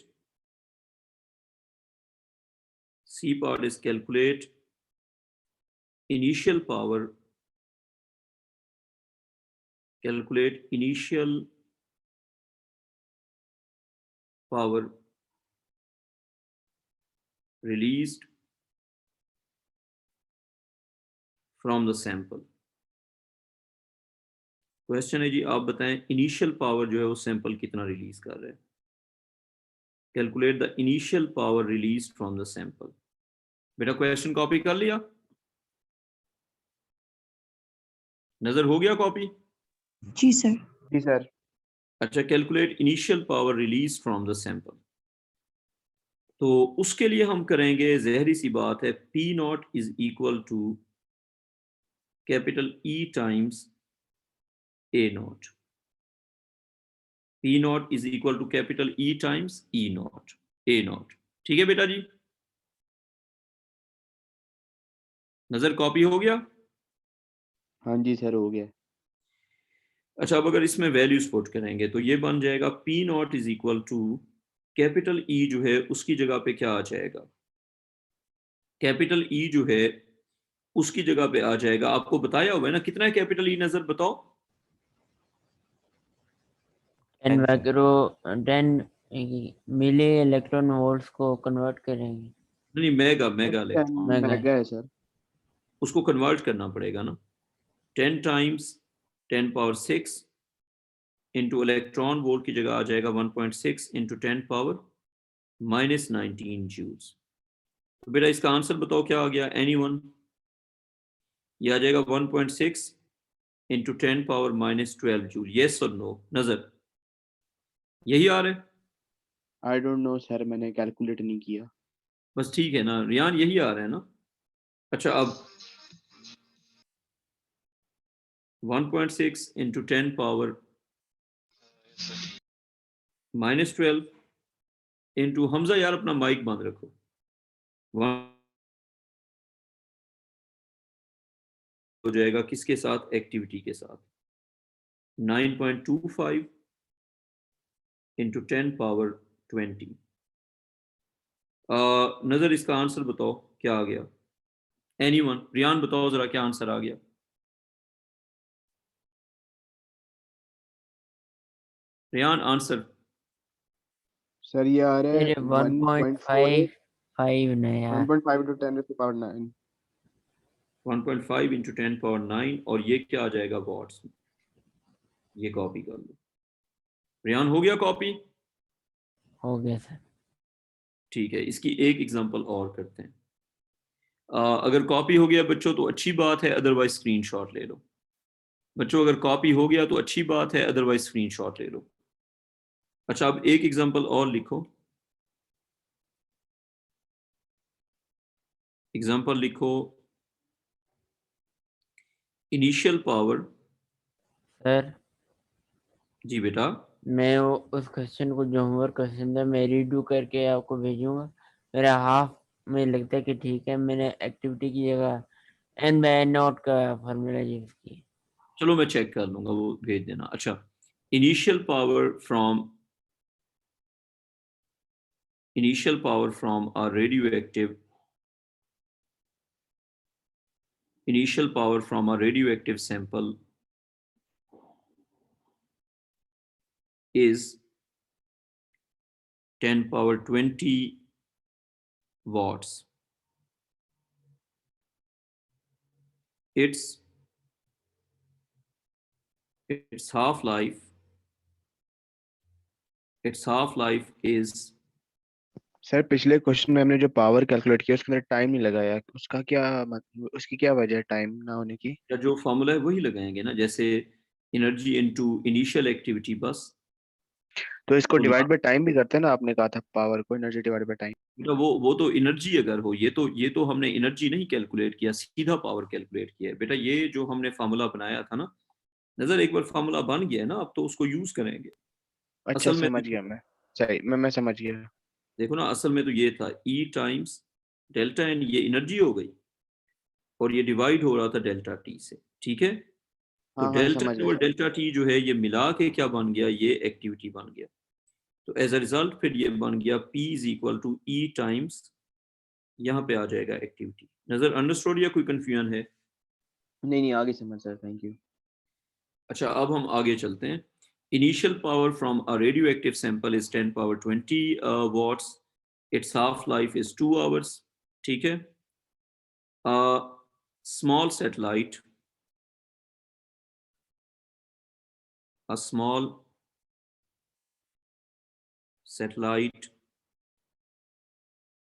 C part is calculate initial power, calculate initial power released from the sample. Question है जी, आप बताएं इनिशियल पावर जो है वो सैंपल कितना रिलीज कर रहा है। Calculate the initial power release from the sample. बेटा क्वेश्चन कॉपी कर लिया? नजर हो गया कॉपी? जी सर। जी सर। अच्छा, calculate initial power release from the sample. तो उसके लिए हम करेंगे, जहरी सी बात है, P not is equal to capital E times A not. P not is equal to capital E times E not, A not. ठीक है बेटा जी, नजर कॉपी हो गया? हाँ जी सर, हो गया। अच्छा, अब अगर इसमें वैल्यूज पुट करेंगे तो ये बन जाएगा P not is equal to capital E जो है उसकी जगह पे क्या आ जाएगा? कैपिटल E जो है उसकी जगह पे आ जाएगा, आपको बताया हुआ है ना कितना है कैपिटल E, नजर बताओ। 10 माइक्रो 10 मिली इलेक्ट्रॉन वोल्ट्स को कन्वर्ट करेंगे। नहीं, मेगा इलेक्ट्रॉन, मेगा है सर। उसको कन्वर्ट करना पड़ेगा ना। 10 times 10 power 6 into electron volt की जगह आ जाएगा 1.6 इंटू 10 पावर -19 जूल्स। तो बेटा इसका आंसर बताओ क्या आ गया? एनीवन? ये आ जाएगा 1.6 इंटू 10 पावर -12 जूल। यस और नो? नजर यही आ रहा है? आई डोंट नो सर, मैंने कैलकुलेट नहीं किया। बस ठीक है ना रियान, यही आ रहा है ना। अच्छा, अब 1.6 इंटू 10 पावर -12 इंटू, हमजा यार अपना माइक बंद रखो, हो जाएगा किसके साथ? एक्टिविटी के साथ। 9.25 इंटू 10 पावर 20। नजर इसका आंसर बताओ क्या आ गया? एनीवन? रियान बताओ जरा क्या आंसर आ गया? रियान आंसर? सर ये आ रहा है मेरे 1.55 नहीं यार। 1.5 to 10 to power 9। 1.5 into 10 power 9, और ये क्या आ जाएगा वॉट्स में। ये कॉपी कर लो। रियान हो गया कॉपी? हो गया सर। ठीक है, इसकी एक एग्जांपल और करते हैं। अगर कॉपी हो गया बच्चों तो अच्छी बात है, अदरवाइज स्क्रीनशॉट ले लो। बच्चों अगर कॉपी हो गया तो अच्छी बात है, अदरवाइज स्क्रीनशॉट ले लो। अच्छा, अब एक एग्जांपल और लिखो। एग्जांपल लिखो इनिशियल पावर। सर जी बेटा। मैं वो उस क्वेश्चन को, जो होमवर्क क्वेश्चन था, मैं रीडू करके आपको भेजूंगा। मेरा हाफ में लगता है कि ठीक है, मैंने एक्टिविटी की जगह n बाय नॉट का फार्मूला यूज किया। चलो मैं चेक कर लूंगा, वो भेज देना। अच्छा, initial power from initial power from a radioactive sample is 10 power 20 watts. Its half-life is sir पिछले क्वेश्चन में हमने जो पावर कैलकुलेट किया उसके अंदर टाइम नहीं लगाया, उसका क्या मतलब, उसकी क्या वजह है टाइम ना होने की? या जो फॉर्मूला है वही लगाएंगे ना, जैसे एनर्जी इनटू इनिशियल एक्टिविटी बस। तो इसको तो डिवाइड बाय टाइम भी करते हैं ना, आपने कहा था पावर को एनर्जी डिवाइड बाय टाइम। बेटा वो तो एनर्जी अगर हो, ये तो हमने एनर्जी नहीं कैलकुलेट किया, सीधा पावर कैलकुलेट किया है बेटा। ये जो हमने फार्मूला बनाया था ना, नजर एक बार फार्मूला बन गया है ना, अब तो उसको यूज करेंगे। अच्छा असल में समझ गया मैं, सही मैं समझ गया। देखो ना, असल में तो ये था E टाइम्स डेल्टा एन, ये एनर्जी हो गई, और ये डिवाइड हो रहा था डेल्टा टी से, ठीक है। तो हाँ हाँ डेल्टा समझ टी गया और सर। डेल्टा टी जो है ये मिला के क्या बन गया, ये एक्टिविटी बन गया। तो एज अ रिजल्ट फिर ये बन गया P is equal to E times, यहाँ पे आ जाएगा एक्टिविटी। नजर अंडरस्टूड या कोई कंफ्यूजन है? नहीं नहीं आगे समझ सर, थैंक यू। अच्छा, अब हम आगे चलते हैं। Initial power from a radioactive sample is 10 power 20 watts. Its half life is 2 hours, ठीक है। Small satellite, a small satellite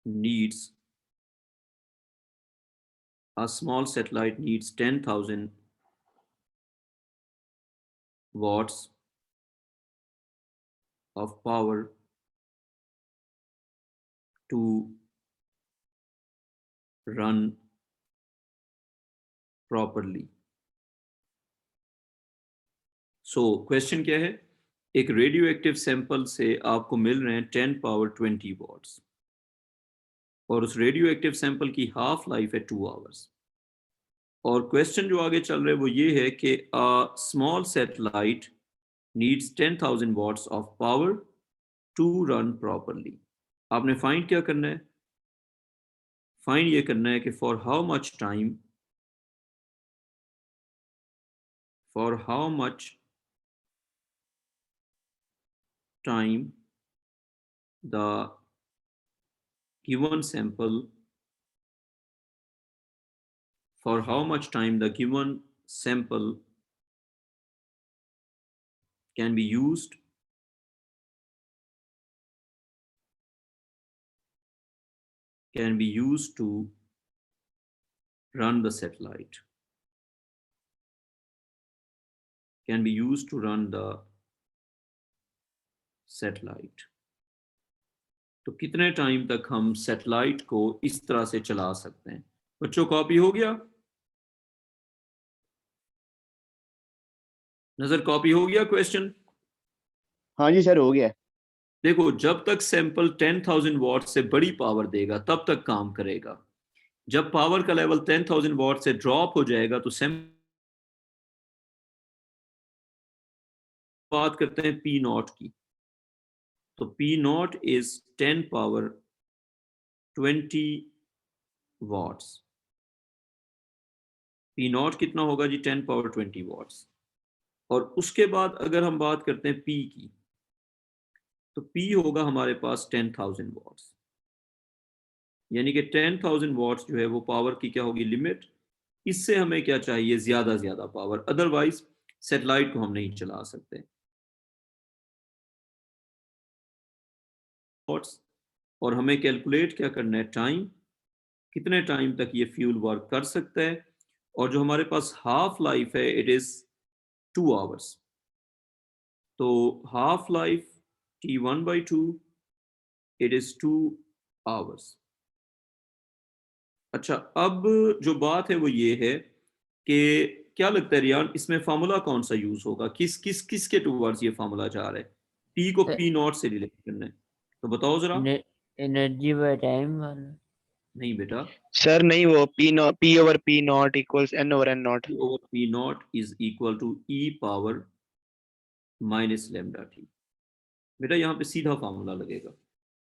needs 10,000 watts of power to run properly. So question क्या है, एक रेडियो एक्टिव सैंपल से आपको मिल रहे हैं 10 पावर 20 वॉट्स, और उस रेडियो एक्टिव सैंपल की हाफ लाइफ है 2 आवर्स। और क्वेश्चन जो आगे चल रहा है वो ये है कि small satellite needs 10,000 watts of power to run properly. आपने फाइंड क्या करना है, फाइंड ये करना है कि for how much time the given sample can be used to run the satellite, तो कितने टाइम तक हम सैटेलाइट को इस तरह से चला सकते हैं? बच्चों कॉपी हो गया? नजर कॉपी हो गया क्वेश्चन? हाँ जी सर हो गया। देखो, जब तक सैंपल 10,000 वॉट से बड़ी पावर देगा तब तक काम करेगा। जब पावर का लेवल 10,000 वॉट से ड्रॉप हो जाएगा तो सैंपल, बात करते हैं पी नॉट की, तो P not is 10 power 20 watts. P not कितना होगा जी? 10 पावर 20 वॉट्स। और उसके बाद अगर हम बात करते हैं पी की, तो पी होगा हमारे पास 10,000 वॉट्स, यानी कि 10,000 वॉट्स जो है वो पावर की क्या होगी, लिमिट। इससे हमें क्या चाहिए, ज्यादा पावर, अदरवाइज सैटेलाइट को हम नहीं चला सकते। वॉट्स, और हमें कैलकुलेट क्या करना है, टाइम, कितने टाइम तक ये फ्यूल वर्क कर सकता है। और जो हमारे पास हाफ लाइफ है इट इज 2 आवर्स, तो half life T1/2 it is 2 hours. अच्छा, अब जो बात है वो ये है कि क्या लगता है रियान, इसमें फार्मूला कौन सा यूज होगा, किस के टूवर्ड्स ये फार्मूला जा रहा है? पी को पी नॉट से रिलेट करना है, तो बताओ जरा। एनर्जी बाय टाइम वाला। नहीं बेटा, सर नहीं, वो P over P not equals N over N not. P over P not is equal to E power minus lambda T. बेटा यहाँ पे सीधा फार्मूला लगेगा,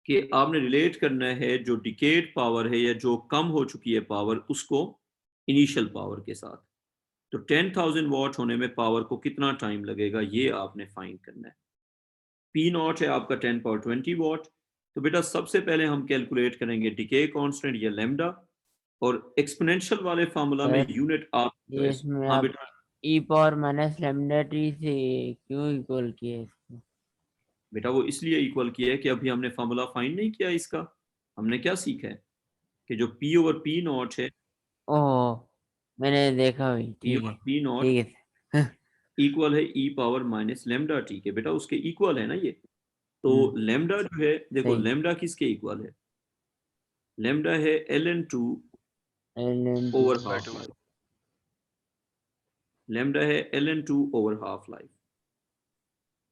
कि आपने रिलेट करना है जो डिकेड पावर है या जो कम हो चुकी है पावर उसको इनिशियल पावर के साथ। तो 10,000 वॉट होने में पावर को कितना टाइम लगेगा ये आपने फाइंड करना है। पी नॉट है आपका 10 पावर 20 वॉट। तो बेटा सबसे पहले हम कैलकुलेट करेंगे डिके कांस्टेंट या लैम्डा, और एक्सपोनेंशियल वाले फार्मूला में सर, यूनिट आप ये इसमें हाँ आप बेटा, ई पावर माइनस लैम्डा टी से क्यों इक्वल किए इसको? बेटा वो इसलिए इक्वल किया है कि अभी हमने फार्मूला फाइंड नहीं किया इसका। हमने क्या सीखा है कि जो पी ओवर पी नॉट है, ओह, मैंने देखा भी, पी ठीक ओवर है, पी नॉट ठीक है सर। इक्वल है ई पावर माइनस लेमडा टी के। बेटा उसके इक्वल है ना ये। तो लेमडा जो है, देखो सही। लेमडा किसके इक्वल है? लेमडा है ln2 LN over by half 2. Life. Lambda है ln2 ओवर हाफ लाइफ।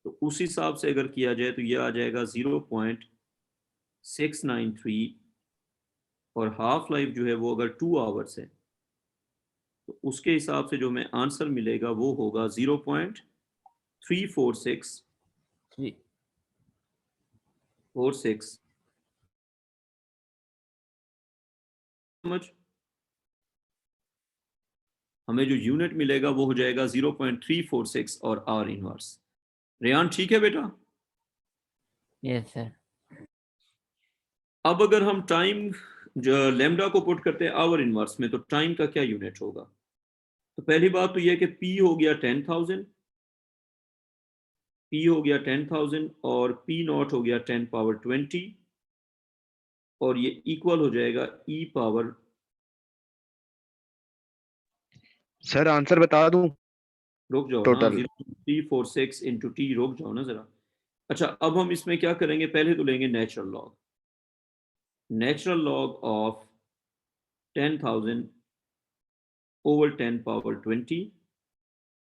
तो उस हिसाब से अगर किया जाए तो ये आ जाएगा 0.693, और हाफ लाइफ जो है वो अगर 2 आवर्स है तो उसके हिसाब से जो हमें आंसर मिलेगा वो होगा 0.346 समझ। हमें जो यूनिट मिलेगा वो हो जाएगा 0.346 और आर इनवर्स। रेयान ठीक है बेटा? Yes sir. अब अगर हम टाइम जो लेमडा को पुट करते हैं आवर इनवर्स में, तो टाइम का क्या यूनिट होगा? तो पहली बात तो यह कि पी हो गया 10,000, पी हो गया 10,000 और पी नॉट हो गया 10 पावर 20, और ये इक्वल हो जाएगा ई पावर। सर आंसर बता दूं रुक जाओ ना, टोटल? 0.346 इंटू टी, रुक जाओ ना जरा। अच्छा अब हम इसमें क्या करेंगे, पहले तो लेंगे natural log. Natural log of 10,000 over 10 power 20,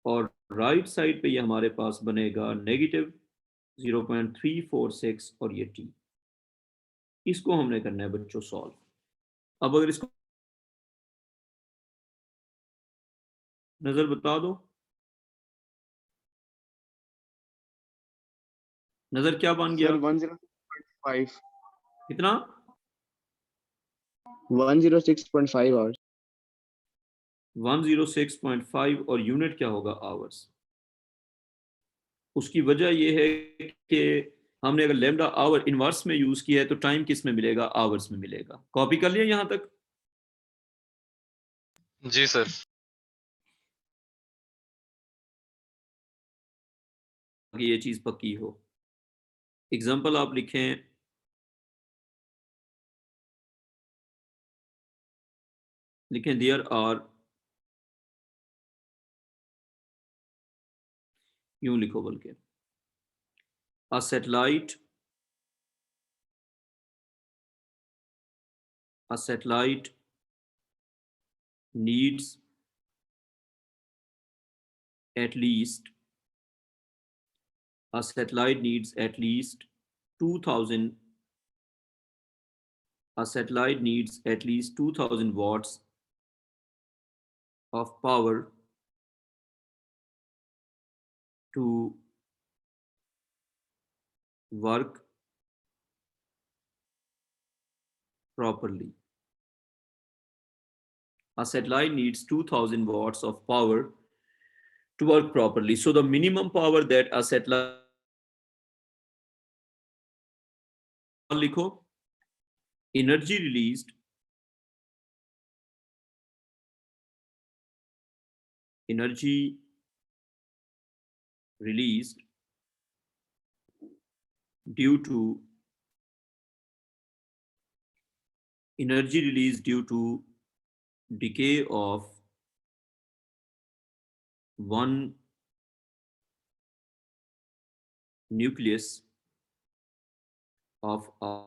और राइट साइड पे ये हमारे पास बनेगा नेगेटिव 0.346 और ये टी। इसको हमने करना है बच्चों सॉल्व। अब अगर इसको नजर बता दो, नजर क्या बन गया? सर 106.5 कितना? 106.5 आवर्स। 106.5, और यूनिट क्या होगा? आवर्स। उसकी वजह यह है कि हमने अगर लेमडा आवर इनवर्स में यूज किया है तो टाइम किस में मिलेगा? आवर्स में मिलेगा। कॉपी कर लिया यहां तक? जी सर। कि ये चीज पक्की हो। एग्जाम्पल आप लिखें, देयर आर, यूं लिखो बल्कि, a satellite needs at least 2,000 watts of power to work properly. A satellite needs 2,000 watts of power to work properly. So the minimum power that a satellite, लिखो, energy released due to decay of one nucleus of a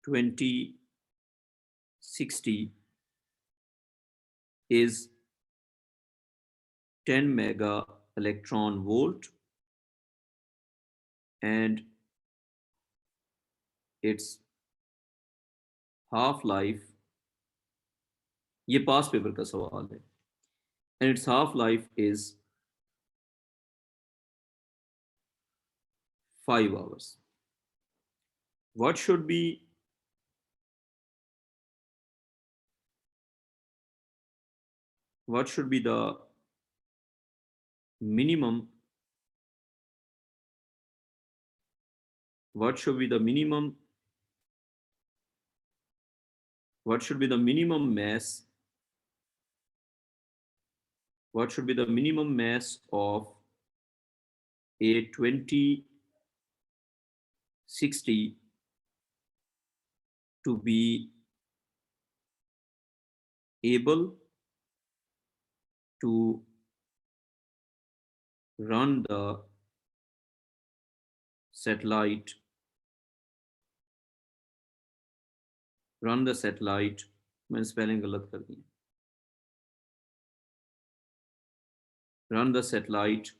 2060 is 10 mega electron volt, and its half life, ये पास पेपर का सवाल है, and its half-life is 5 hours. What should be the minimum mass of a 2060 to be able to run the satellite मैंने स्पेलिंग गलत कर दी, run the satellite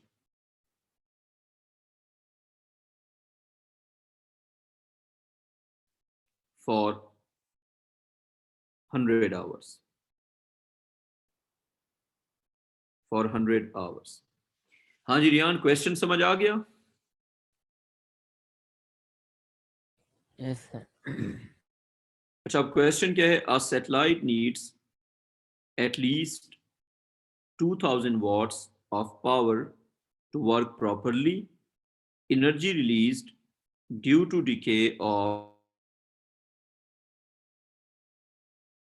for 100 hours. हाँ जी रियान, क्वेश्चन समझ आ गया? Yes sir. अच्छा, अब क्वेश्चन क्या है? A satellite needs at least 2000 watts of power to work properly. Energy released due to decay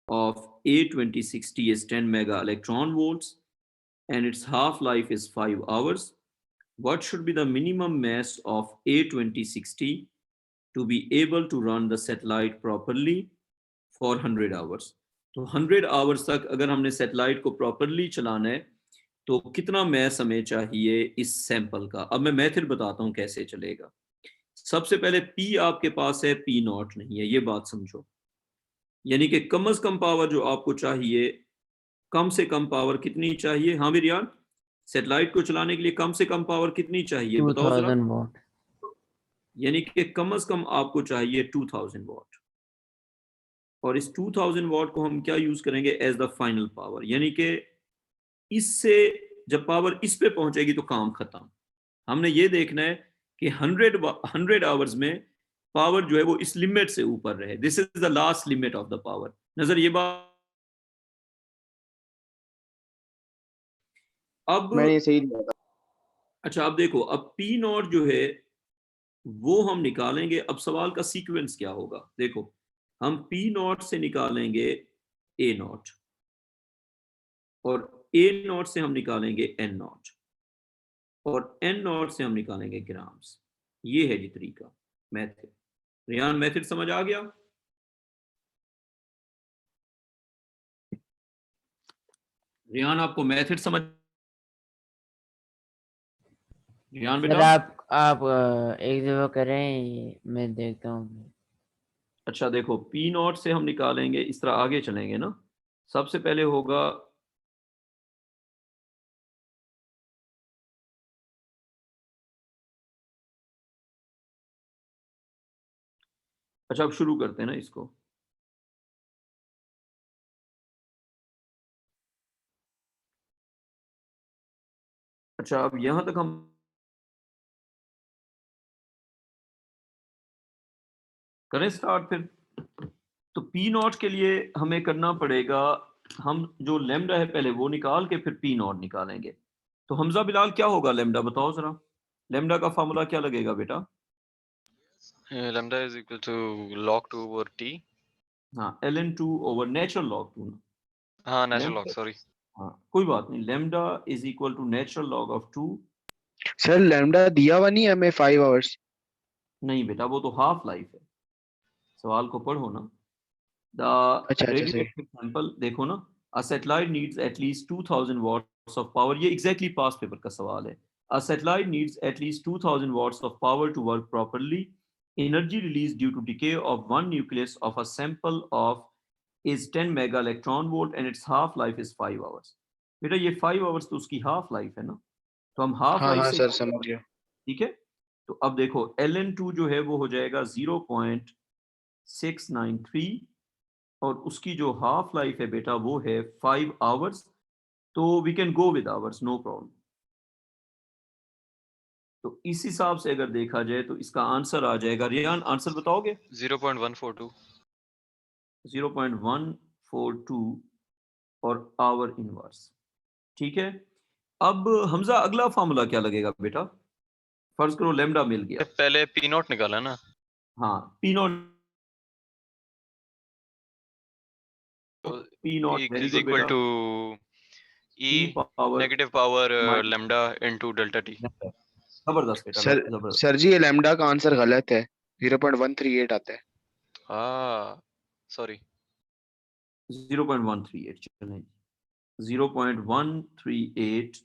of A2060 is 10 mega electron volts and its half-life is 5 hours. What should be the minimum mass of A2060 to be able to run the satellite properly for 100 hours? तो 100 hours तक अगर हमने सैटेलाइट को प्रॉपरली चलाना है तो कितना मैस हमें चाहिए इस सैंपल का? अब मैं मेथड बताता हूँ कैसे चलेगा। सबसे पहले P आपके पास है, P नॉट नहीं है, ये बात समझो। यानी कि कम से कम पावर जो आपको चाहिए, कम से कम पावर कितनी चाहिए? हाँ मेरी यार, सैटेलाइट को चलाने के लिए कम से कम पावर कितनी चाहिए बताओ जरा। 2000 वॉट। यानी कि कम से कम आपको चाहिए 2000 वॉट, और इस 2000 वॉट को हम क्या यूज करेंगे? As the final power. यानी कि इससे जब पावर इस पे पहुंचेगी तो काम खत्म। हमने ये देखना है कि 100 आवर्स में पावर जो है वो इस लिमिट से ऊपर रहे। This is the last limit of the power. नजर ये बात अब मैंने ये सही लिया था। अच्छा, अब देखो, अब P नॉट जो है वो हम निकालेंगे। अब सवाल का सीक्वेंस क्या होगा? देखो, हम P नॉट से निकालेंगे A नॉट, और A नॉट से हम निकालेंगे N नॉट, और N नॉट से हम निकालेंगे ग्राम्स। ये है जी तरीका, मेथड। रियान, मेथड समझ आ गया? रियान, आपको मेथड समझ? रियान सर बेटा, आप एक दफा करें, मैं देखता हूँ। अच्छा देखो, P नॉट से हम निकालेंगे, इस तरह आगे चलेंगे ना। सबसे पहले होगा अच्छा, अब शुरू करते हैं ना इसको। अच्छा, अब यहां तक हम करें स्टार्ट फिर। तो P नॉट के लिए हमें करना पड़ेगा, हम जो लेमडा है पहले वो निकाल के फिर P नॉट निकालेंगे। तो हमजा बिलाल, क्या होगा लेमडा? बताओ जरा, लेमडा का फार्मूला क्या लगेगा बेटा? lambda is equal to log 2 over t. हाँ, ln2 ओवर नेचुरल लॉग 2 ना। हाँ नेचुरल Lambda- लॉग, सॉरी। हाँ कोई बात नहीं, lambda is equal to natural log of 2। Sir lambda दिया हुआ नहीं है हमें 5 आवर्स। नहीं बेटा, वो तो हाफ लाइफ है, सवाल को पढ़ो ना। द अच्छा सही। रेडियोएक्टिव सैंपल देखो ना, a satellite needs at least 2000 watts of power. ये एग्जैक्टली पास्ट पेपर का सवाल है। A satellite needs at least 2000 watts of power to work properly. Energy release due to decay of one nucleus of a sample of is 10 mega electron volt and its half life is 5 hours। बेटा ये 5 hours तो उसकी हाफ लाइफ है ना, तो हम हाफ हाँ लाइफ हाँ से, सर समझ गया। ठीक है। तो अब देखो ln2 जो है वो हो जाएगा 0.693, और उसकी जो हाफ लाइफ है बेटा वो है 5 आवर्स। तो we can go with hours, no problem. तो इस हिसाब से अगर देखा जाए तो इसका आंसर आ जाएगा, रियान आंसर बताओगे? 0.142 0.142 और आवर इनवर्स। ठीक है, अब हमजा अगला फार्मूला क्या लगेगा बेटा? फर्ज करो लैम्डा मिल गया, पहले पी नॉट निकाला ना, हाँ P naught very is good equal बेटा, to e e power negative power minus lambda into delta T. जबरदस्त बेटा, सर जबरदस्त। सर जी ये लैम्डा का आंसर गलत है, 0.138 आता है। सॉरी 0.138 चलें, 0.138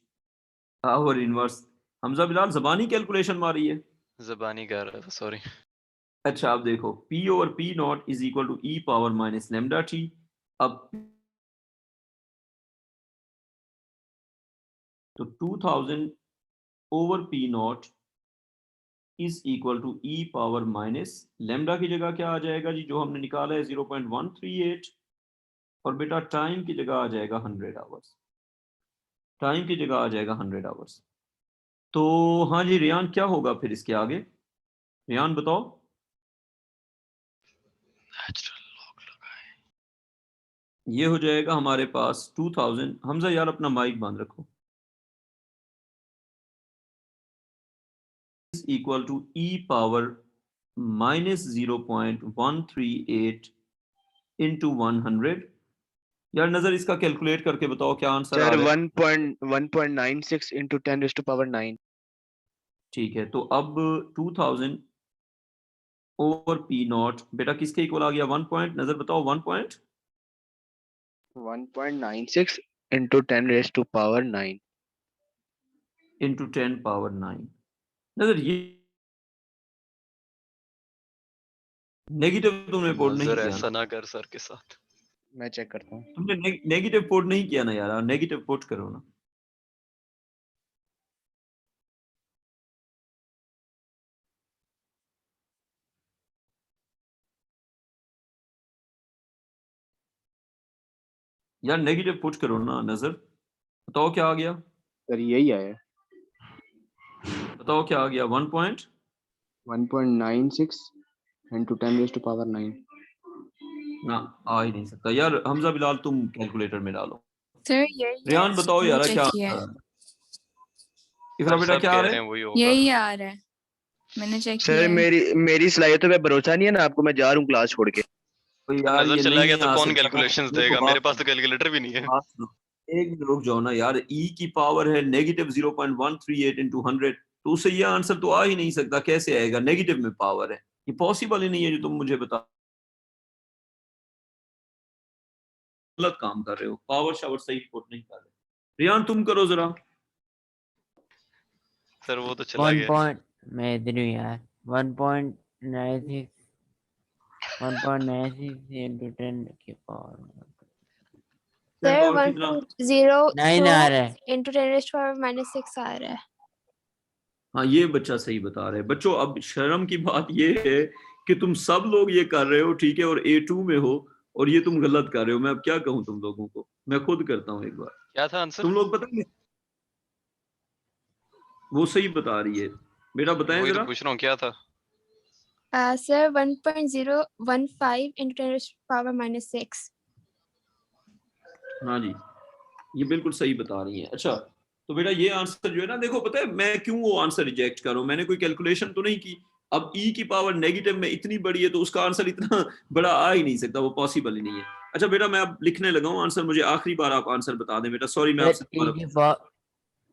आवर इनवर्स। हमजा बिलाल जबानी कैलकुलेशन मारी है? ज़बानी कर रहा था, सॉरी। अच्छा अब देखो, P over P not is equal to E power minus lambda टी। अब तो 2000 over P not is equal to E power minus lambda की जगह क्या आ जाएगा जी, जो हमने निकाला है 0.138, और बेटा टाइम की जगह आ जाएगा 100 आवर्स, टाइम की जगह आ जाएगा 100 आवर्स। तो हाँ जी रियान, क्या होगा फिर इसके आगे, रियान बताओ। ये हो जाएगा हमारे पास 2000, हमजा यार अपना माइक बंद रखो, is equal to E power minus 0.138 into 100। यार नजर इसका कैलकुलेट करके बताओ क्या आंसर आ सर रहा है। 1.96 इंटू 10 रेज़ टू पावर 9। ठीक है, तो अब 2000 ओवर पी नॉट बेटा किसके इक्वल आ गया, 1 पॉइंट, नजर बताओ 1 point 1.96 into 10 raise to power 9। Into 10 power 9। नजर ये नेगेटिव तुमने पुट नहीं नजर किया ऐसा ना, ना कर सर के साथ। मैं चेक करता हूँ। तुमने नेगेटिव पुट नहीं किया ना यार, नेगेटिव पुट करो ना। यार नेगेटिव पुट करो ना, नजर बताओ क्या आ गया, सर यही आया, बताओ क्या आ गया, 1 point 1.96 into 10 raise to power 9। ना, आ ही नहीं सकता यार। हमजा बिलाल तुम कैलकुलेटर में डालो। सर यही है, रियान बताओ मैंने यार चेक क्या किया आंसर है, आ रहा है? इकरा बेटा सब क्या आ कह रहा रहे है? हैं वही होगा। यही आ रहा है, मैंने चेक सर किया है। मेरी सलाहियत पे भरोसा नहीं है ना आपको, मैं जा रहा हूँ क्लास छोड़ के। तो यार नजर ये चला गया नहीं तो आ कौन सकता ना, कैलकुलेशंस देखो देगा, मेरे पास तो कैलकुलेटर भी नहीं है। बात सुनो, एक मिनट रुक जाओ ना यार। ई की पावर है नेगेटिव 0.138 इंटू 100, तो उससे ये आंसर तो आ ही नहीं सकता, कैसे आएगा, नेगेटिव में पावर है, ये पॉसिबल ही नहीं है जो तुम मुझे बता, गलत काम कर रहे हो, पावर शावर सही पुट नहीं कर रहे। रियान तुम करो जरा। सर वो तो चला 1 गया। पॉइंट, मैं इधर हूँ यार, 1.96 into 10 की पावर टेन सर पावर कितना? 9 आ रहा 1.02 है। Into 10 raise to power minus 6 आ रहा है। हाँ ये बच्चा सही बता रहे हैं। बच्चों अब शर्म की बात ये है कि तुम सब लोग ये कर रहे हो, ठीक है, और A2 में हो, और ये तुम गलत कर रहे हो। मैं अब क्या कहूँ तुम लोगों को, मैं खुद करता हूँ एक बार। क्या था आंसर? तुम लोग पता नहीं, वो सही बता रही है बेटा, बताएं वही तो जरा। पूछ रहा हूँ, क्या था? Sir 1.015 into 10 raise to power minus 6। हाँ जी, ये बिल्कुल सही बता रही है। अच्छा तो बेटा ये आंसर जो है ना, देखो पता है मैं क्यों वो आंसर रिजेक्ट कर रहा हूँ, मैंने कोई कैलकुलेशन तो नहीं की। अब ई की पावर नेगेटिव में इतनी बड़ी है तो उसका आंसर इतना बड़ा आ ही नहीं सकता, वो पॉसिबल ही नहीं है। अच्छा बेटा मैं अब लिखने लगा हूँ आंसर, मुझे आखिरी बार आप आंसर बता दें बेटा, सॉरी मैं आपसे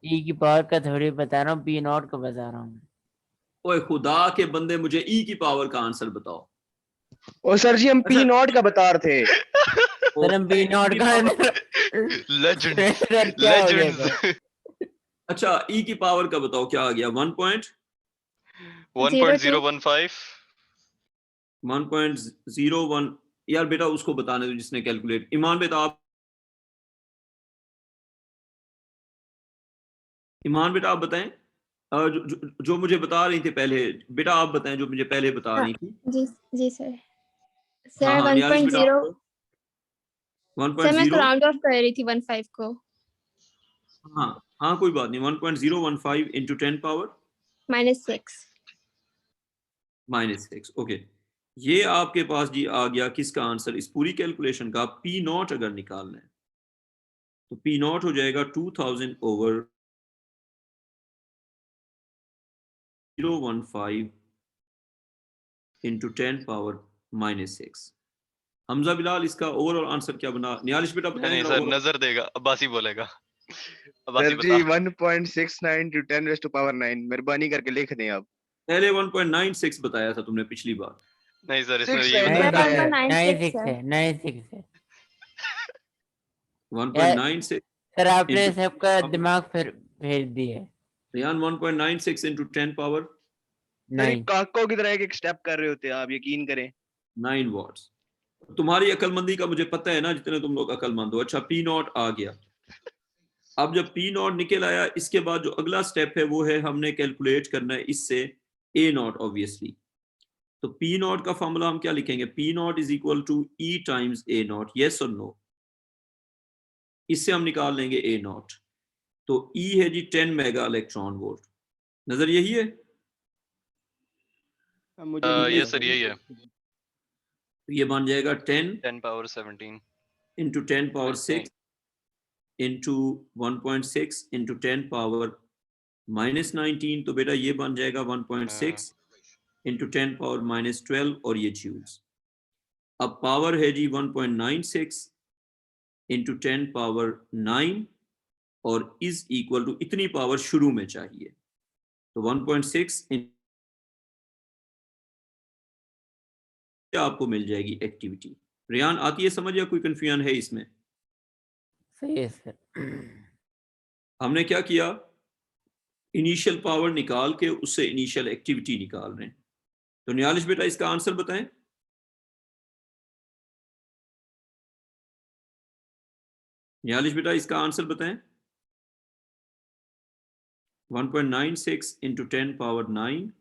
ई की पावर का थोड़ी बता रहा हूँ, पी नॉट का बता रहा हूँ। ओए खुदा के बंदे, मुझे ई की पावर का आंसर बताओ। ओ सर जी हम अच्छा पी नॉट का बता रहे थे। सर हम पी नॉट का लेजेंड सर क्या हो गया लेजेंड्स। सर? अच्छा ई की पावर का बताओ क्या आ गया, 1.015 1.01। यार बेटा उसको बताने दो जिसने कैलकुलेट, ईमान बेटा आप, ईमान बेटा आप बताएं। जो मुझे बता रही थी पहले, बेटा आप बताएं जो मुझे पहले बता रही थी। जी जी सर। हाँ सर हाँ नियाज बेटा 1.0, आप सर मैं 1.0 राउंड ऑफ कर रही थी 15 को। हाँ हाँ कोई बात नहीं, 1.015 into 10 power -6. -6. ओके, ये आपके पास जी आ गया किसका आंसर इस पूरी कैलकुलेशन का। पी नॉट अगर निकालना है तो पी नॉट हो जाएगा 2000 over 0.015 into 10 power -6। Hamza Bilal, इसका ओवरऑल आंसर क्या बना? नियालिश बेटा नहीं बताएं नहीं जरा सर, overall। नजर देगा, अब्बासी बोलेगा। अब्बासी सर जी बता। 1.69 into 10 raised to power 9 मेहरबानी करके लिख दें आप। पहले 1.96 बताया था तुमने पिछली बार। नहीं सर, इसने 6 यही9 बताया। बताया है। 1.96 96 है. है, 96 है। 1.96 सर आपने into सबका दिमाग फिर भेज दिया है। रियान 1.96 into 10 power सर ये 9 काको की तरह एक स्टेप कर रहे होते हैं आप, यकीन करें। 9 watts। तुम्हारी अकलमंदी का मुझे पता है ना, जितने तुम लोग अकलमंद हो। अच्छा, पी नॉट आ गया। अब जब पी नॉट निकल आया, इसके बाद जो अगला स्टेप है वो है हमने कैलकुलेट करना है इससे ए नॉट ऑब्वियसली। तो पी नॉट का फॉर्मूला हम क्या लिखेंगे? P not is equal to E times A not, yes और नो। इससे हम निकाल लेंगे ए नॉट। तो ई है जी 10 मेगा इलेक्ट्रॉन वोल्ट, नजर यही है। मुझे ये सर यही है। तो ये बन जाएगा 10 10 power 17 into 10 power नहीं, 6 into 1.6 into 10 power -19। तो बेटा ये बन जाएगा 1.6 into 10 power -12 और ये जूल्स। अब पावर है जी 1.96 into 10 power 9 और इज इक्वल टू इतनी पावर शुरू में चाहिए। तो 1.6 आपको मिल जाएगी एक्टिविटी। रियान आती है समझ या कोई कंफ्यूजन है इसमें? सही है सर। हमने क्या किया, इनिशियल पावर निकाल के उससे इनिशियल एक्टिविटी निकाल रहे हैं। तो नियालिश बेटा इसका आंसर बताएं। नियालिश बेटा इसका आंसर बताएं। 1.96 into 10 power 9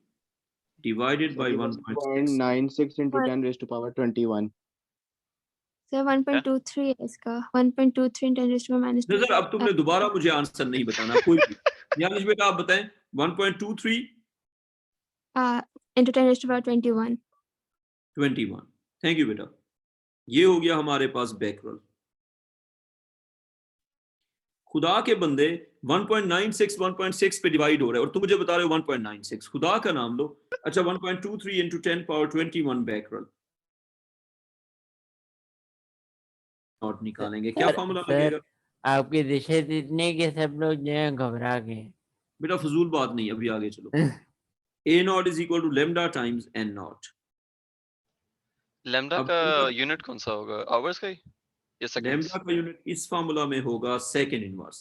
divided by 1.6। 1.96 into 10 raised to power 21। Sir 1.23 है इसका. 1.23 10 raised to power -2. नजर अब तुमने दोबारा मुझे आंसर नहीं बताना कोई भी। नियालिश बेटा आप बताएं। 1.23 into 10 raised to power 21. 21। Thank you बेटा। ये हो गया हमारे पास बैकवर्ड। खुदा के बंदे 1.96 1.6 पे डिवाइड हो रहा है और तुम मुझे बता रहे हो 1.96। खुदा का नाम लो। अच्छा 1.23 into 10 power 21 बैकवर्ड नॉट निकालेंगे, क्या फॉर्मूला लगेगा? आपकी दिशा इतनी कि सब लोग जो है घबरा गए। बेटा फजूल बात नहीं, अभी आगे चलो। A naught is equal to lambda times N naught. Lambda अब का लेमडा यूनिट कौन सा होगा? आवर्स का ही या सेकंड्स? का यूनिट इस फार्मूला में होगा सेकेंड इनवर्स।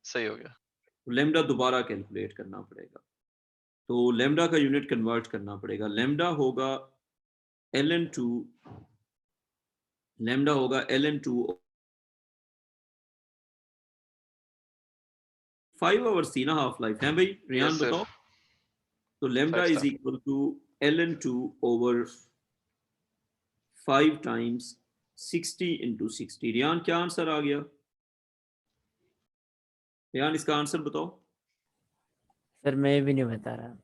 सही हो गया। तो लेमडा दोबारा कैलकुलेट करना पड़ेगा। तो लेमडा का यूनिट कन्वर्ट करना पड़ेगा। लेमडा होगा ln2, लेमडा होगा ln2 5 आवर्स थी ना हाफ लाइफ है भाई। रियान यस सर, बताओ। तो लेमडा 5 इज था। Equal to ln2 over 5 times 60 into 60। Riyan क्या आंसर आ गया? रियान इसका आंसर बताओ। सर मैं भी नहीं बता रहा।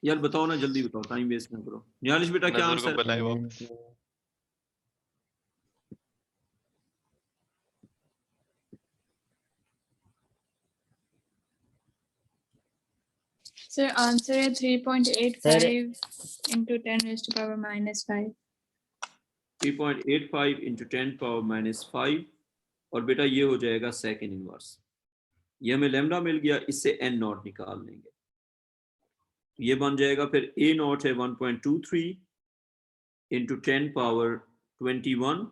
यार बताओ ना, जल्दी बताओ, टाइम वेस्ट ना करो। नियालिश बेटा क्या नजर को आंसर? बुलाए वापस। Sir, answer है 3.85 into 10 raised to power -5. 3.85 into 10 power -5 और बेटा ये हो जाएगा सेकेंड इनवर्स। ये हमें लेमडा मिल गया, इससे एन नॉट निकाल लेंगे। ये बन जाएगा फिर ए नॉट है 1.23 into 10 power 21।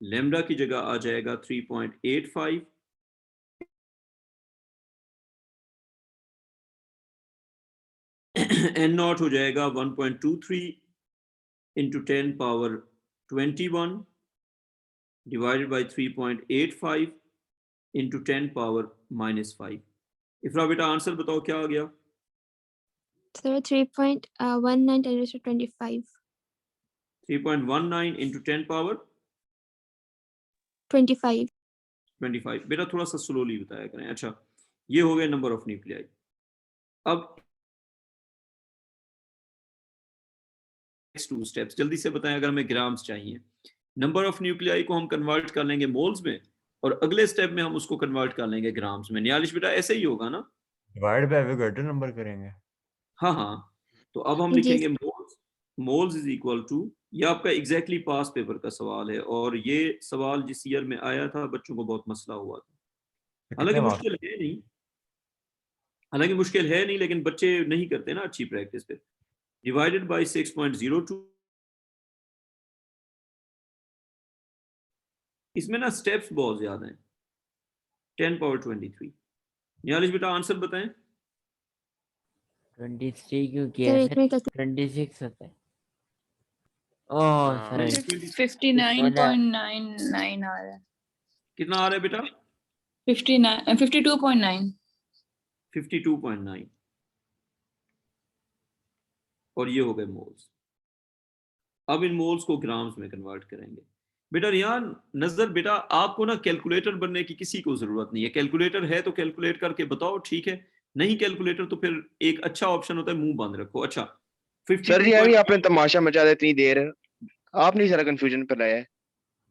लेमडा की जगह आ जाएगा 3.85 एन नॉट हो जाएगा 1.23 into 10 power 21 divided by 3.85 into 10 power -5। इफ्रा बेटा आंसर बताओ क्या आ गया? Sir 3.19 10 raised to 25. 3.19 into 10 power 25. 25। बेटा थोड़ा सा स्लोली बताया करें। अच्छा, ये हो गया नंबर ऑफ न्यूक्लियाई। अब नेक्स्ट 2 स्टेप्स जल्दी से बताएं, अगर हमें ग्राम्स चाहिए। नंबर ऑफ न्यूक्लियाई को हम कन्वर्ट कर लेंगे मोल्स में, और अगले स्टेप में हम उसको कन्वर्ट कर लेंगे ग्राम्स में। नियालिश बेटा ऐसे ही होगा ना? डिवाइड बाय एवोगाड्रो नंबर करेंगे। हाँ हाँ, तो अब हम जी लिखेंगे moles, moles is equal to, ये आपका एग्जैक्टली पास पेपर का सवाल है, और ये सवाल जिस ईयर में आया था बच्चों को बहुत मसला हुआ था। हालांकि कितने मुश्किल है नहीं, हालांकि मुश्किल है नहीं, लेकिन बच्चे नहीं करते ना अच्छी प्रैक्टिस पे। डिवाइडेड बाय 6.02, इसमें ना स्टेप्स बहुत ज्यादा हैं। 10 पावर 23। नियालिश बेटा आंसर बताएं। 23 क्यों सर किया एक सर? मिनट कैसे 26 होता है। ओह हाँ। सर 59.99 आ रहा है। कितना आ रहा है बेटा? 52.9। 52.9, और ये हो गए मोल्स। अब इन मोल्स को ग्राम्स में कन्वर्ट करेंगे। बेटा रियान नजर, बेटा आपको ना कैलकुलेटर बनने की किसी को जरूरत नहीं है। कैलकुलेटर है तो कैलकुलेट करके बताओ, ठीक है? नहीं कैलकुलेटर तो फिर एक अच्छा ऑप्शन होता है मुंह बंद रखो। अच्छा, सर जी अभी 52. आपने तमाशा मचा दिया इतनी देर, आपने ही सारा कंफ्यूजन फैलाया है।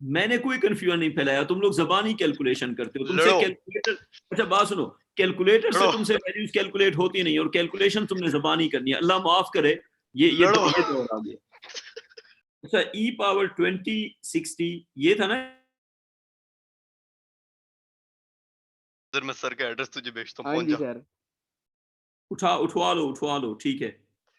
मैंने कोई कंफ्यूजन नहीं फैलाया, तुम लोग जबानी कैलकुलेशन करते हो, तुमसे लड़ो। कैलकुलेटर। अच्छा बात सुनो, कैलकुलेटर से लड़ो। तुमसे वैल्यूज कैलकुलेट होती नहीं, और कैलकुलेशन तुमने जबानी करनी है। अल्लाह माफ करे, ये लड़ो। ये दौर आ गया। अच्छा, e पावर 2060 ये था ना? सर मैं सर का एड्रेस तुझे भेजता हूँ, हाँ पहुंच जी जा। सर। उठवा लो,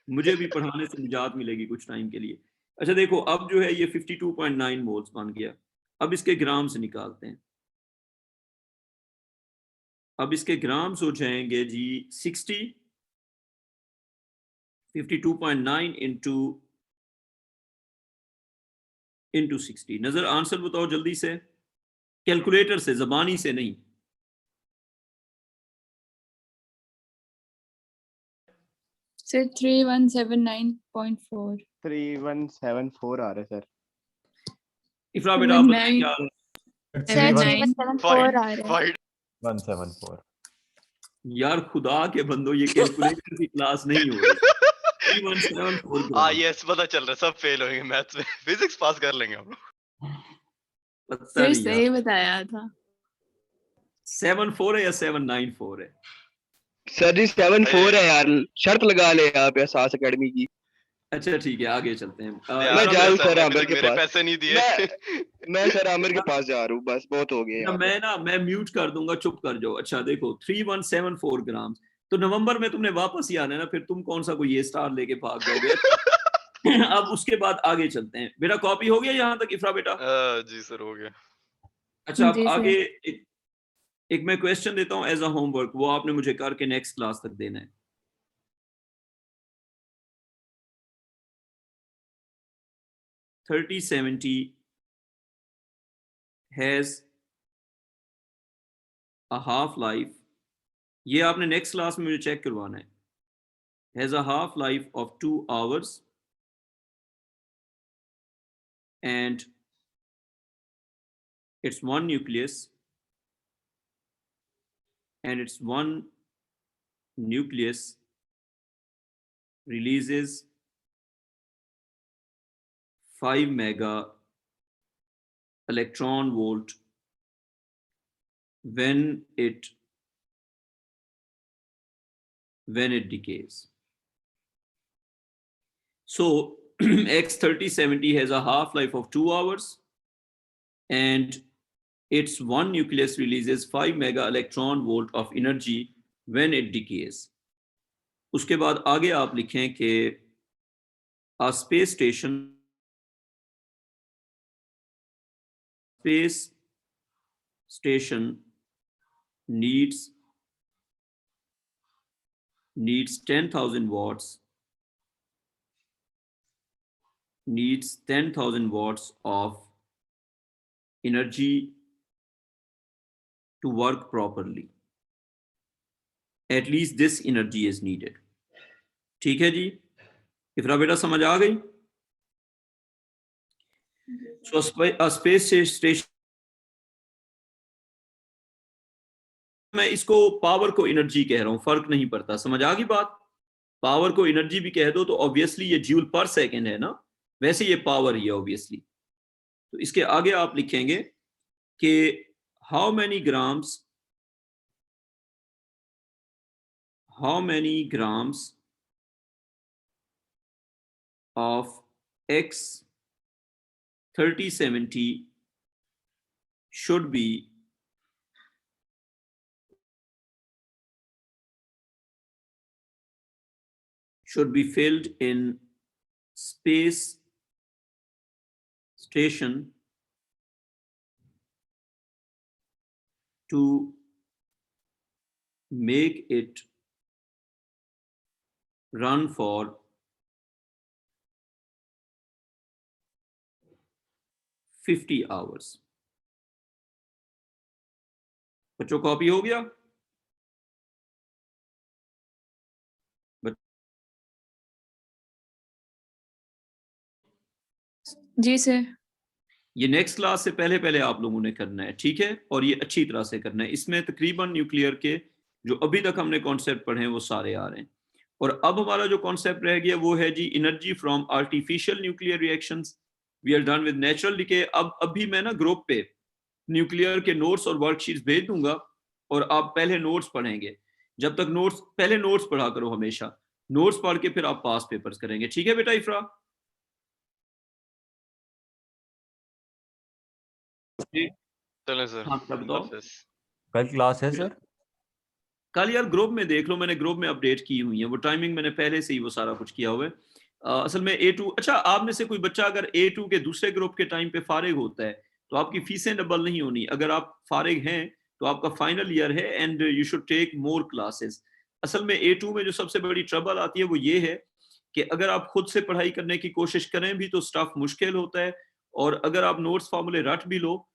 मुझे भी पढ़ाने से निजात मिलेगी कुछ टाइम के लिए। अच्छा देखो, अब जो है ये 52.9 मोल्स बन गया। अब इसके ग्राम्स निकालते हैं। अब इसके ग्राम्स हो जाएंगे जी 60, 52.9 इंटू 60। नजर आंसर बताओ जल्दी से, कैलकुलेटर से, जबानी से नहीं। सर 3179.4। 3174 आ रहा है सर। इफ्रा बेटा आप बताएं 79. क्या? सर 79. 774 आ रहा है। 174। यार खुदा के बंदो, ये कैलकुलेटर की क्लास नहीं हो रही। 3174 हाँ ग्राम। यस पता चल रहा है, सब फेल होंगे मैथ्स में, फिजिक्स पास कर लेंगे हम लोग। पता सर नहीं यार, सही बताया था। 74 है या 794 है? सर जी 74 है यार, शर्त लगा ले आप एहसास एकेडमी की। अच्छा ठीक है, आगे चलते हैं। मैं इफ्रा जा बेटा रहा हूँ सर सर ने आमिर अभी तक के मेरे पास। पैसे नहीं दिए। मैं सर आमिर के पास जा रहा हूँ, बस बहुत हो गया ना यहाँ पे। मैं म्यूट कर दूंगा, चुप कर जाओ। अच्छा देखो 3174 ग्राम, तो नवंबर में तुमने वापस ही आना है ना, फिर तुम कौन सा कोई ये स्टार लेके भाग जाओगे। अब उसके बाद आगे चलते हैं। बेटा कॉपी हो गया यहाँ तक इफ्रा बेटा? जी सर हो गया। अच्छा अब जी सर। आगे एक मैं क्वेश्चन देता हूँ एज अ होमवर्क, वो आपने मुझे करके नेक्स्ट क्लास तक देना है। (3070) हैज अ हाफ लाइफ, ये आपने नेक्स्ट क्लास में मुझे चेक करवाना है। Has a half life of 2 hours and it's one nucleus, and its one nucleus releases 5 mega electron volt when it decays. So X3070 has a half life of 2 hours and its one nucleus releases 5 mega electron volt of energy when it decays. उसके बाद आगे आप लिखें कि a space station needs 10,000 watts, needs 10,000 watts of energy to work properly. At least this energy is needed. ठीक है जी, इफ्रा बेटा समझ आ गई? So a space station मैं इसको पावर को एनर्जी कह रहा हूं, फर्क नहीं पड़ता। समझ आ गई बात? पावर को एनर्जी भी कह दो तो ऑब्वियसली ये जूल पर सेकंड है ना, वैसे ये पावर ही है ऑब्वियसली। तो इसके आगे आप लिखेंगे कि how many grams of X 3070 should be filled in space station to make it run for 50 hours। बच्चों कॉपी हो गया? जी सर। ये नेक्स्ट क्लास से पहले आप लोगों ने करना है, ठीक है? और ये अच्छी तरह से करना है। इसमें तकरीबन न्यूक्लियर के जो अभी तक हमने कॉन्सेप्ट पढ़े हैं वो सारे आ रहे हैं। और अब हमारा जो कॉन्सेप्ट रह गया वो है जी energy from artificial nuclear reactions. We are done with natural decay. अब अभी मैं ना ग्रुप पे न्यूक्लियर के नोट्स और वर्कशीट्स भेज दूंगा और आप पहले नोट्स पढ़ेंगे। जब तक पहले नोट्स पढ़ा करो, हमेशा नोट्स पढ़ के फिर आप पास पेपर्स करेंगे, ठीक है बेटा इफ्रा? चलो सर। हाँ बताओ। कल क्लास है सर? कल यार ग्रुप में देख लो, मैंने ग्रुप में अपडेट की हुई है, वो टाइमिंग मैंने पहले से ही वो सारा कुछ किया हुआ है। असल में A2, अच्छा आप में से कोई बच्चा अगर A2 के दूसरे ग्रुप के टाइम पे फारिग होता है तो आपकी फीसें डबल नहीं होनी। अगर आप फारिग हैं तो आपका फाइनल ईयर है and you should take more classes. असल में A2 में जो सबसे बड़ी ट्रबल आती है वो ये है कि अगर आप खुद से पढ़ाई करने की कोशिश करें भी तो स्टफ मुश्किल होता है, और अगर आप नोट्स फार्मूले रट भी लो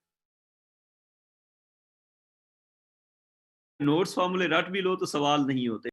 तो सवाल नहीं होते।